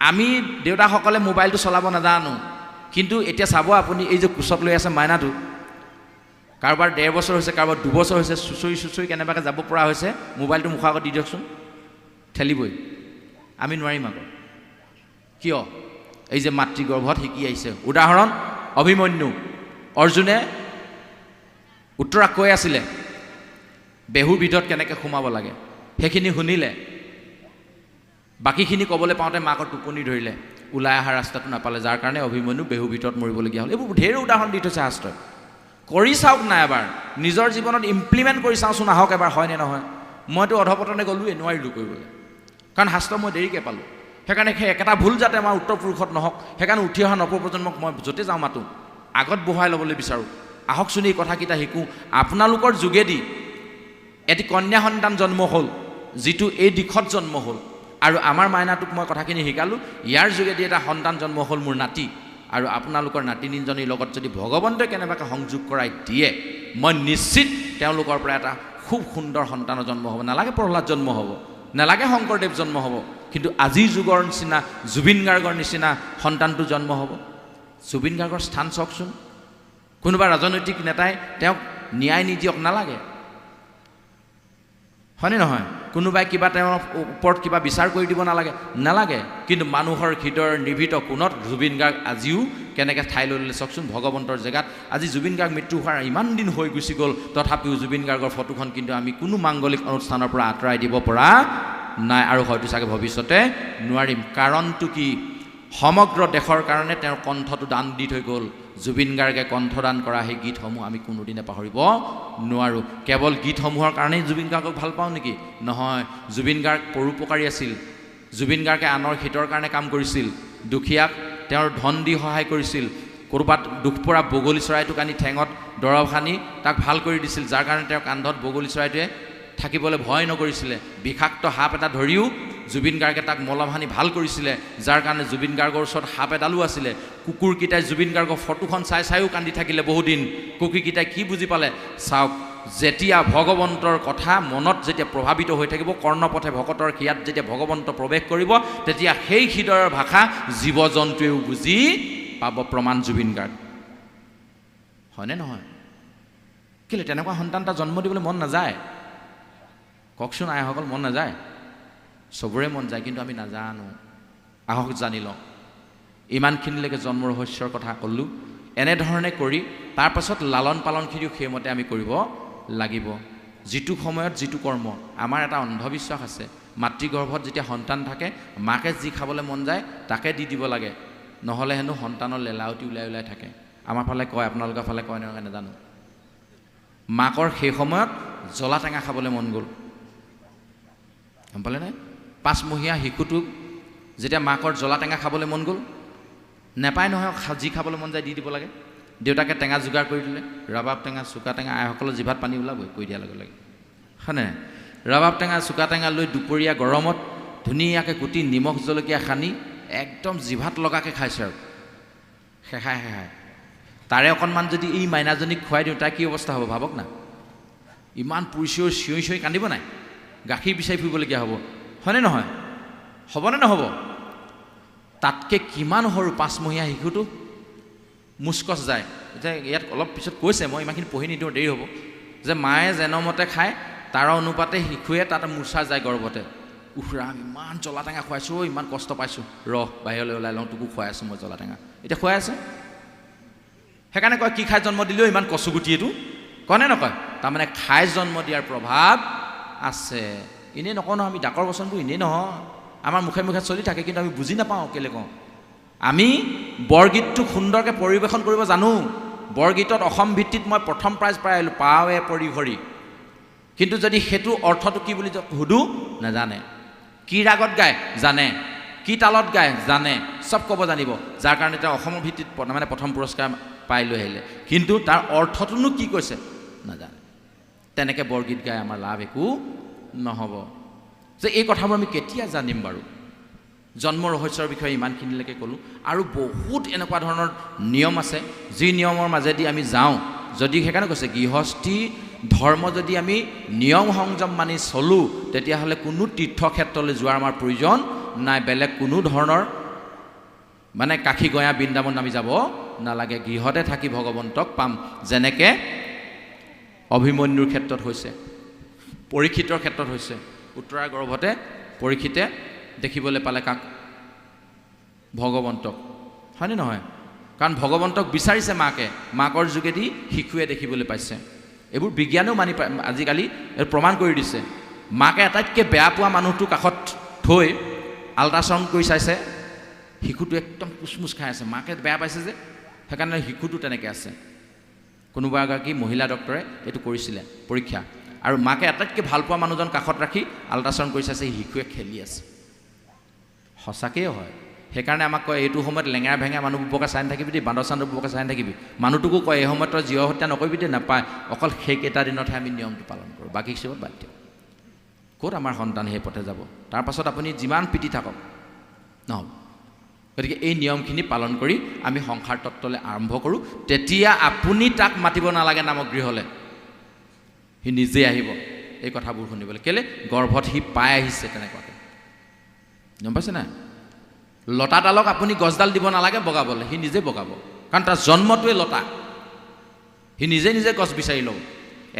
আমি দেউতাসকলে মোবাইলটো চলাব নাজানো, কিন্তু এতিয়া চাব আপুনি, এই যে কোচত লৈ আছে মাইনাটো, কাৰোবাৰ 1.5 বছৰ হৈছে, কাৰোবাৰ 2 বছৰ হৈছে, চুঁচৰি কেনেবাকৈ যাব পৰা হৈছে, মোবাইলটো মুখৰ আগত দি দিয়কচোন, ঠেলিবই। আমি নোৱাৰিম আকৌ। কিয়? এই যে মাতৃগৰ্ভত শিকি আহিছে। উদাহৰণ, অভিমন্যু। অৰ্জুনে উত্তৰাক কৈ আছিলে বেহুৰ ভিতৰত কেনেকৈ সোমাব লাগে, সেইখিনি শুনিলে। বাকীখিনি ক'বলৈ পাওঁতে মাকৰ টোপনি ধৰিলে, ওলাই অহা ৰাস্তাটো নাপালে, যাৰ কাৰণে অভিমন্যু বেহুৰ ভিতৰত মৰিবলগীয়া হ'ল। এইবোৰ ঢেৰ উদাহৰণ দি থৈছে শাস্ত্ৰই। কৰি চাওক না এবাৰ, নিজৰ জীৱনত ইমপ্লিমেণ্ট কৰি চাওঁচোন, আহক এবাৰ, হয়নে নহয়? মইতো অধপতনে গ'লোৱে, নোৱাৰিলোঁ কৰিবলৈ, কাৰণ শাস্ত্ৰ মই দেৰিকৈ পালোঁ। সেইকাৰণে সেই একেটা ভুল যাতে আমাৰ উত্তৰ পুৰুষত নহওক, সেইকাৰণে উঠি অহা নৱপ্ৰজন্মক মই য'তে যাওঁ মাতোঁ, আগত বহাই ল'বলৈ বিচাৰোঁ। আহকচোন এই কথাকেইটা শিকোঁ। আপোনালোকৰ যোগেদি এটি কন্যা সন্তান জন্ম হ'ল, যিটো এই দিশত জন্ম হ'ল, আৰু আমাৰ মাইনাটোক মই কথাখিনি শিকালোঁ। ইয়াৰ যোগেদি এটা সন্তান জন্ম হ'ল, মোৰ নাতি। আৰু আপোনালোকৰ নাতিনীজনীৰ লগত যদি ভগৱন্তই কেনেবাকৈ সংযোগ কৰাই দিয়ে, মই নিশ্চিত তেওঁলোকৰ পৰা এটা খুব সুন্দৰ সন্তানৰ জন্ম হ'ব। নালাগে প্ৰহ্লাদ জন্ম হ'ব, নালাগে শংকৰদেৱ জন্ম হ'ব, কিন্তু আজিৰ যুগৰ নিচিনা জুবিন গাৰ্গৰ নিচিনা সন্তানটো জন্ম হ'ব। জুবিন গাৰ্গৰ স্থান চাওকচোন। কোনোবা ৰাজনৈতিক নেতাই তেওঁক ন্যায় নিদিয়ক, নালাগে, হয়নে নহয়? কোনোবাই কিবা তেওঁৰ ওপৰত কিবা বিচাৰ কৰি দিব, নালাগে। কিন্তু মানুহৰ হৃদয়ৰ নিভৃত কোণত জুবিন গাৰ্গ আজিও কেনেকৈ ঠাই লৈ ল'লে চাওকচোন। ভগৱন্তৰ জেগাত আজি জুবিন গাৰ্গ মৃত্যু হোৱাৰ ইমান দিন হৈ গুচি গ'ল, তথাপিও জুবিন গাৰ্গৰ ফটোখন কিন্তু আমি কোনো মাংগলিক অনুষ্ঠানৰ পৰা আঁতৰাই দিব পৰা নাই, আৰু হয়তো চাগে ভৱিষ্যতে নোৱাৰিম। কাৰণটো কি? সমগ্ৰ দেশৰ কাৰণে তেওঁৰ কণ্ঠটো দান দি থৈ গ'ল। জুবিন গাৰ্গে কণ্ঠদান কৰা সেই গীতসমূহ আমি কোনোদিনে পাহৰিব নোৱাৰোঁ। কেৱল গীতসমূহৰ কাৰণেই জুবিন গাৰ্গক ভাল পাওঁ নেকি? নহয়। জুবিন গাৰ্গ পৰোপকাৰী আছিল। জুবিন গাৰ্গে আনৰ হিতৰ কাৰণে কাম কৰিছিল। দুখীয়াক তেওঁৰ ধন দি সহায় কৰিছিল। ক'ৰবাত দুখ পৰা বগলী চৰাইটোক আনি ঠেঙত দৰৱ সানি তাক ভাল কৰি দিছিল, যাৰ কাৰণে তেওঁৰ কান্ধত বগলী চৰাইটোৱে থাকিবলৈ ভয় নকৰিছিলে। বিষাক্ত সাপ এটা ধৰিও জুবিন গাৰ্গে তাক মলম সানি ভাল কৰিছিলে, যাৰ কাৰণে জুবিন গাৰ্গৰ ওচৰত সাপ এডালো আছিলে। কুকুৰকেইটাই জুবিন গাৰ্গৰ ফটোখন চাই চাইও কান্দি থাকিলে বহুদিন। কুকুৰকেইটাই কি বুজি পালে চাওক, যেতিয়া ভগৱন্তৰ কথা মনত যেতিয়া প্ৰভাৱিত হৈ থাকিব, কৰ্ণপথে ভকতৰ হিয়াত যেতিয়া ভগৱন্ত প্ৰৱেশ কৰিব, তেতিয়া সেই হৃদয়ৰ ভাষা জীৱ জন্তুৱেও বুজি পাব। প্ৰমাণ জুবিন গাৰ্গ, হয়নে নহয়? কেলৈ তেনেকুৱা সন্তান এটা জন্ম দিবলৈ মন নাযায়? কওকচোন আইসকল, মন নাযায়? চবৰে মন যায়, কিন্তু আমি নাজানো। আহক জানি লওঁ। ইমানখিনিলৈকে জন্ম ৰহস্যৰ কথা ক'লোঁ। এনেধৰণে কৰি তাৰপাছত লালন পালনখিনিও সেইমতে আমি কৰিব লাগিব। যিটো সময়ত যিটো কৰ্ম। আমাৰ এটা অন্ধবিশ্বাস আছে, মাতৃগৰ্ভত যেতিয়া সন্তান থাকে মাকে যি খাবলৈ মন যায় তাকে দি দিব লাগে, নহ'লে হেনো সন্তানৰ লেলাৱতি ওলাই ওলাই থাকে। আমাৰ ফালে কয়, আপোনালোকৰ ফালে কয় নহয় নাজানো। মাকৰ সেই সময়ত জ্বলা টেঙা খাবলৈ মন গ'ল, গম পালে নাই? 5 মহীয়া শিশুটোক যেতিয়া মাকৰ জ্বলা টেঙা খাবলৈ মন গ'ল, নেপায় নহয়, যি খাবলৈ মন যায় দি দিব লাগে। দেউতাকে টেঙা যোগাৰ কৰি দিলে, ৰবাব টেঙা, চুকা টেঙা, আইসকলৰ জিভাত পানী ওলাবই কৈ দিয়াৰ লগে লগে, হয়নে? ৰবাব টেঙা, চুকা টেঙা লৈ দুপৰীয়া গৰমত ধুনীয়াকৈ কুটি নিমখ জলকীয়া সানি একদম জিভাত লগাকৈ খাইছে আৰু খেখাই খেখাই। তাৰে অকণমান যদি এই মাইনাজনীক খুৱাই দিওঁ তাই কি অৱস্থা হ'ব ভাবক না। ইমান পুৰিচিঞৰি চিঞৰি চিঞৰি কান্দিব নাই, গাখীৰ বিচাৰি ফুৰিবলগীয়া হ'ব, হয়নে নহয়? হ'বনে নহ'ব? তাতকৈ কিমান সৰু 5 মহীয়া শিশুটো মুচকচ যায়। এতিয়া ইয়াত অলপ পিছত কৈছে, মই ইমানখিনি পঢ়ি নিদিওঁ, দেৰি হ'ব, যে মায়ে যেনমতে খায় তাৰ অনুপাতে শিশুৱে তাত মূৰ্ছা যায় গৰ্ভতে। উফৰাম, ইমান জ্বলা টেঙা খুৱাইছোঁ, ইমান কষ্ট পাইছোঁ, বাহিৰলৈ ওলাই লওঁ, তোকো খুৱাই আছোঁ মই জ্বলা টেঙা। এতিয়া খুৱাই আছে, সেইকাৰণে কয় কি খাই জন্ম দিলেও ইমান কচুগুটি এইটো, কয়নে নকয়? তাৰমানে খাই জন্ম দিয়াৰ প্ৰভাৱ আছে। এনেই নকওঁ নহয়, আমি ডাকৰ বচনবোৰ এনেই নহয়, আমাৰ মুখে মুখে চলি থাকে, কিন্তু আমি বুজি নাপাওঁ কেলৈ কওঁ। আমি বৰগীতটো সুন্দৰকৈ পৰিৱেশন কৰিব জানো। বৰগীতত অসম ভিত্তিত মই প্ৰথম প্ৰাইজ পাই আহিলোঁ, পাৱে পৰিহৰি। কিন্তু যদি সেইটো অৰ্থটো কি বুলি সুধোঁ, নাজানে। কি ৰাগত গায় জানে, কি তালত গায় জানে, চব ক'ব জানিব, যাৰ কাৰণে তেওঁ অসমৰ ভিত্তিত মানে প্ৰথম পুৰস্কাৰ পাই লৈ আহিলে, কিন্তু তাৰ অৰ্থটোনো কি কৈছে নাজানে। তেনেকৈ বৰগীত গাই আমাৰ লাভ একো নহ'ব। যে এই কথাবোৰ আমি কেতিয়া জানিম বাৰু? জন্ম ৰহস্যৰ বিষয়ে ইমানখিনিলৈকে ক'লোঁ, আৰু বহুত এনেকুৱা ধৰণৰ নিয়ম আছে যি নিয়মৰ মাজেদি আমি যাওঁ। যদি সেইকাৰণে কৈছে গৃহস্থী ধৰ্ম যদি আমি নিয়ম সংযম মানি চলোঁ, তেতিয়াহ'লে কোনো তীৰ্থক্ষেত্ৰলৈ যোৱাৰ আমাৰ প্ৰয়োজন নাই, বেলেগ কোনো ধৰণৰ মানে কাশী গয়া বৃন্দাবন আমি যাব নালাগে, গৃহতে থাকি ভগৱন্তক পাম। যেনেকৈ অভিমন্যুৰ ক্ষেত্ৰত হৈছে, পৰীক্ষিতৰ ক্ষেত্ৰত হৈছে। উত্তৰাৰ গৰ্ভতে পৰীক্ষিতে দেখিবলৈ পালে কাক? ভগৱন্তক, হয়নে নহয়? কাৰণ ভগৱন্তক বিচাৰিছে মাকে, মাকৰ যোগেদি শিশুৱে দেখিবলৈ পাইছে। এইবোৰ বিজ্ঞানেও মানি আজিকালি প্ৰমাণ কৰি দিছে। মাকে আটাইতকৈ বেয়া পোৱা মানুহটো কাষত থৈ আল্ট্ৰাচাউণ্ড কৰি চাইছে, শিশুটো একদম কুচমুচ খাই আছে, মাকে বেয়া পাইছে যে, সেইকাৰণে শিশুটো তেনেকৈ আছে। কোনোবা এগৰাকী মহিলা ডক্টৰে এইটো কৰিছিলে পৰীক্ষা, আৰু মাকে আটাইতকৈ ভাল পোৱা মানুহজন কাষত ৰাখি আল্ট্ৰাচাউণ্ড কৰি চাইছে, শিশুৱে খেলি আছে। সঁচাকেই হয়। সেইকাৰণে আমাক কয় এইটো সময়ত লেঙেৰা ভেঙেৰা মানুহবোৰকে চাই নাথাকিবি দেই, বান্দৰ চান্দৰবোৰকে চাই নাথাকিবি। মানুহটোকো কয় এই সময়ত তই জীৱ হত্যা নকৰিবি দেই, নাপায়, অকল সেইকেইটা দিনতহে আমি নিয়মটো পালন কৰোঁ, বাকী হিচাপত বাদ দিওঁ। ক'ত আমাৰ সন্তান সেই পথে যাব? তাৰপাছত আপুনি যিমান পিটি থাকক নহ'ব। গতিকে এই নিয়মখিনি পালন কৰি আমি সংসাৰ তত্ত্বলৈ আৰম্ভ কৰোঁ। তেতিয়া আপুনি তাক মাতিব নালাগে নামক গৃহলৈ, সি নিজেই আহিব এই কথাবোৰ শুনিবলৈ। কেলৈ? গৰ্ভত সি পাই আহিছে তেনেকুৱাকৈ, গম পাইছে নাই? লতাডালক আপুনি গছডাল দিব নালাগে বগাবলৈ, সি নিজে বগাব, কাৰণ তাৰ জন্মটোৱে লতা। সি নিজে নিজে গছ বিচাৰি ল'ব।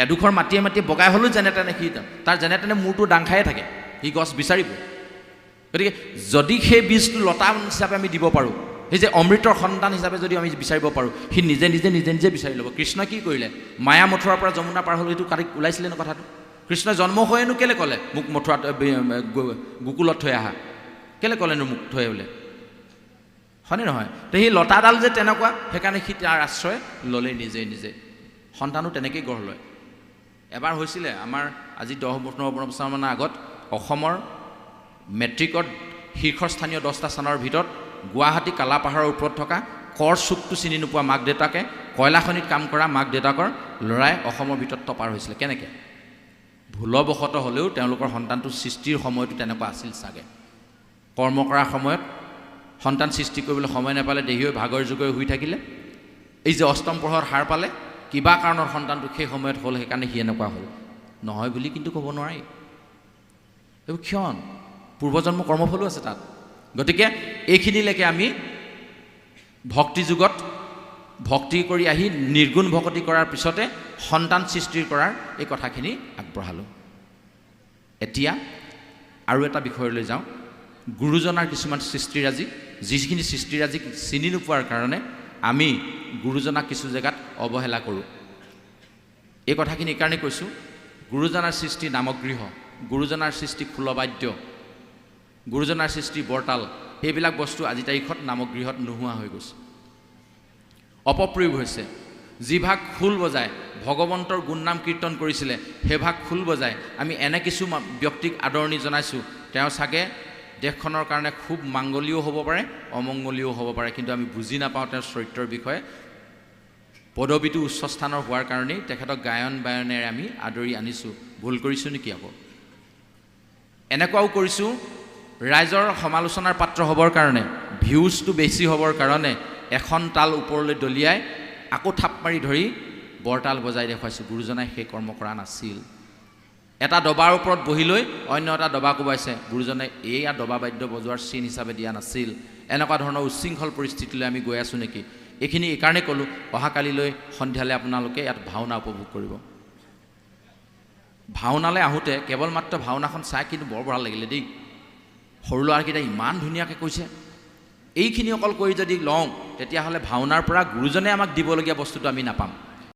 এডোখৰ মাটিয়ে মাটিয়ে বগাই হ'লেও যেনে তেনে সি তাৰ যেনে তেনে মূৰটো দাং খায়ে থাকে, সি গছ বিচাৰিব। গতিকে যদি সেই বীজটো লতা হিচাপে আমি দিব পাৰোঁ, সেই যে অমৃতৰ সন্তান হিচাপে যদি আমি বিচাৰিব পাৰোঁ, সি নিজে নিজে নিজে নিজে বিচাৰি ল'ব। কৃষ্ণই কি কৰিলে? মায়া মথুৰাৰ পৰা যমুনা পাৰ হ'ল, এইটো কালি ওলাইছিলে ন কথাটো। কৃষ্ণই জন্ম হৈয়েনো কেলৈ ক'লে মোক মথুৰাত গোকুলত থৈ আহা? কেলৈ ক'লেনো মোক থৈ বোলে, হয়নে নহয়? তো সেই লতাডাল যে তেনেকুৱা, সেইকাৰণে সি তাৰ আশ্ৰয় ল'লে নিজে নিজে। সন্তানো তেনেকৈয়ে গঢ় লয়। এবাৰ হৈছিলে আমাৰ আজি 10-15 বছৰমানৰ আগত অসমৰ মেট্ৰিকত শীৰ্ষস্থানীয় 10টা স্থানৰ ভিতৰত গুৱাহাটী কালাপাহাৰৰ ওপৰত থকা কৰ চুকটো চিনি নোপোৱা মাক দেউতাকে, কয়লা খনিত কাম কৰা মাক দেউতাকৰ ল'ৰাই অসমৰ ভিতৰত টপাৰ হৈছিলে। কেনেকৈ? ভুলবশতঃ হ'লেও তেওঁলোকৰ সন্তানটো সৃষ্টিৰ সময়টো তেনেকুৱা আছিল চাগে। কৰ্ম কৰাৰ সময়ত সন্তান সৃষ্টি কৰিবলৈ সময় নাপালে, দেহী হৈ ভাগৰ জোগৰে শুই থাকিলে। এই যে অষ্টম প্ৰহৰত সাৰ পালে, কিবা কাৰণত সন্তানটো সেই সময়ত হ'ল, সেইকাৰণে সি এনেকুৱা হ'ল। নহয় বুলি কিন্তু ক'ব নোৱাৰি। এইবোৰ ক্ষণ, পূৰ্বজন্ম কৰ্মফলো আছে তাত। গতিকে এইখিনিলৈকে আমি ভক্তি যুগত ভক্তি কৰি আহি নিৰ্গুণ ভকতি কৰাৰ পিছতে সন্তান সৃষ্টিৰ কৰাৰ এই কথাখিনি আগবঢ়ালোঁ। এতিয়া আৰু এটা বিষয়লৈ যাওঁ। গুৰুজনাৰ কিছুমান সৃষ্টিৰাজি, যিখিনি সৃষ্টিৰাজিক চিনি নোপোৱাৰ কাৰণে আমি গুৰুজনাক কিছু জেগাত অৱহেলা কৰোঁ। এই কথাখিনি এইকাৰণে কৈছোঁ, গুৰুজনাৰ সৃষ্টি নামগৃহ, গুৰুজনাৰ সৃষ্টি খোলবাদ্য, গুৰুজনাৰ সৃষ্টি বৰতাল, এইবিলাক বস্তু আজি তাৰিখত নামগৃহত নোহোৱা হৈ গৈছে, অপপ্ৰয়োগ হৈছে। যিভাগ খোল বজায় ভগৱন্তৰ গুণনাম কীৰ্তন কৰিছিলে, সেইভাগ খোল বজায় আমি এনে কিছু ব্যক্তিক আদৰণি জনাইছোঁ, তেওঁ চাগে দেশখনৰ কাৰণে খুব মাংগলীয় হ'ব পাৰে, অমংগলীয় হ'ব পাৰে, কিন্তু আমি বুজি নাপাওঁ তেওঁৰ চৰিত্ৰৰ বিষয়ে। পদবীটো উচ্চ স্থানৰ হোৱাৰ কাৰণেই তেখেতক গায়ন বায়নেৰে আমি আদৰি আনিছোঁ। ভুল কৰিছোঁ নেকি? আকৌ এনেকুৱাও কৰিছোঁ ৰাইজৰ সমালোচনাৰ পাত্ৰ হ'বৰ কাৰণে, ভিউজটো বেছি হ'বৰ কাৰণে এখন তাল ওপৰলৈ দলিয়াই আকৌ থাপ মাৰি ধৰি বৰতাল বজাই দেখুৱাইছোঁ। গুৰুজনাই সেই কৰ্ম কৰা নাছিল। এটা দবাৰ ওপৰত বহি লৈ অন্য এটা দবা কোবাইছে, গুৰুজনে এয়া দবা বাদ্য বজোৱাৰ চিন হিচাপে দিয়া নাছিল। এনেকুৱা ধৰণৰ উচ্ছৃংখল পৰিস্থিতিলৈ আমি গৈ আছোঁ নেকি? এইখিনি এইকাৰণে ক'লোঁ, অহাকালিলৈ সন্ধিয়ালৈ আপোনালোকে ইয়াত ভাওনা উপভোগ কৰিব। ভাওনালৈ আহোঁতে কেৱল মাত্ৰ ভাওনাখন চাই কিন্তু বৰ ভাল লাগিলে দেই। সৰু ল'ৰাকেইটাই ইমান ধুনীয়াকৈ কৈছে। এইখিনি অকল কৰি যদি লওঁ তেতিয়াহ'লে ভাওনাৰ পৰা গুৰুজনে আমাক দিবলগীয়া বস্তুটো আমি নাপাম।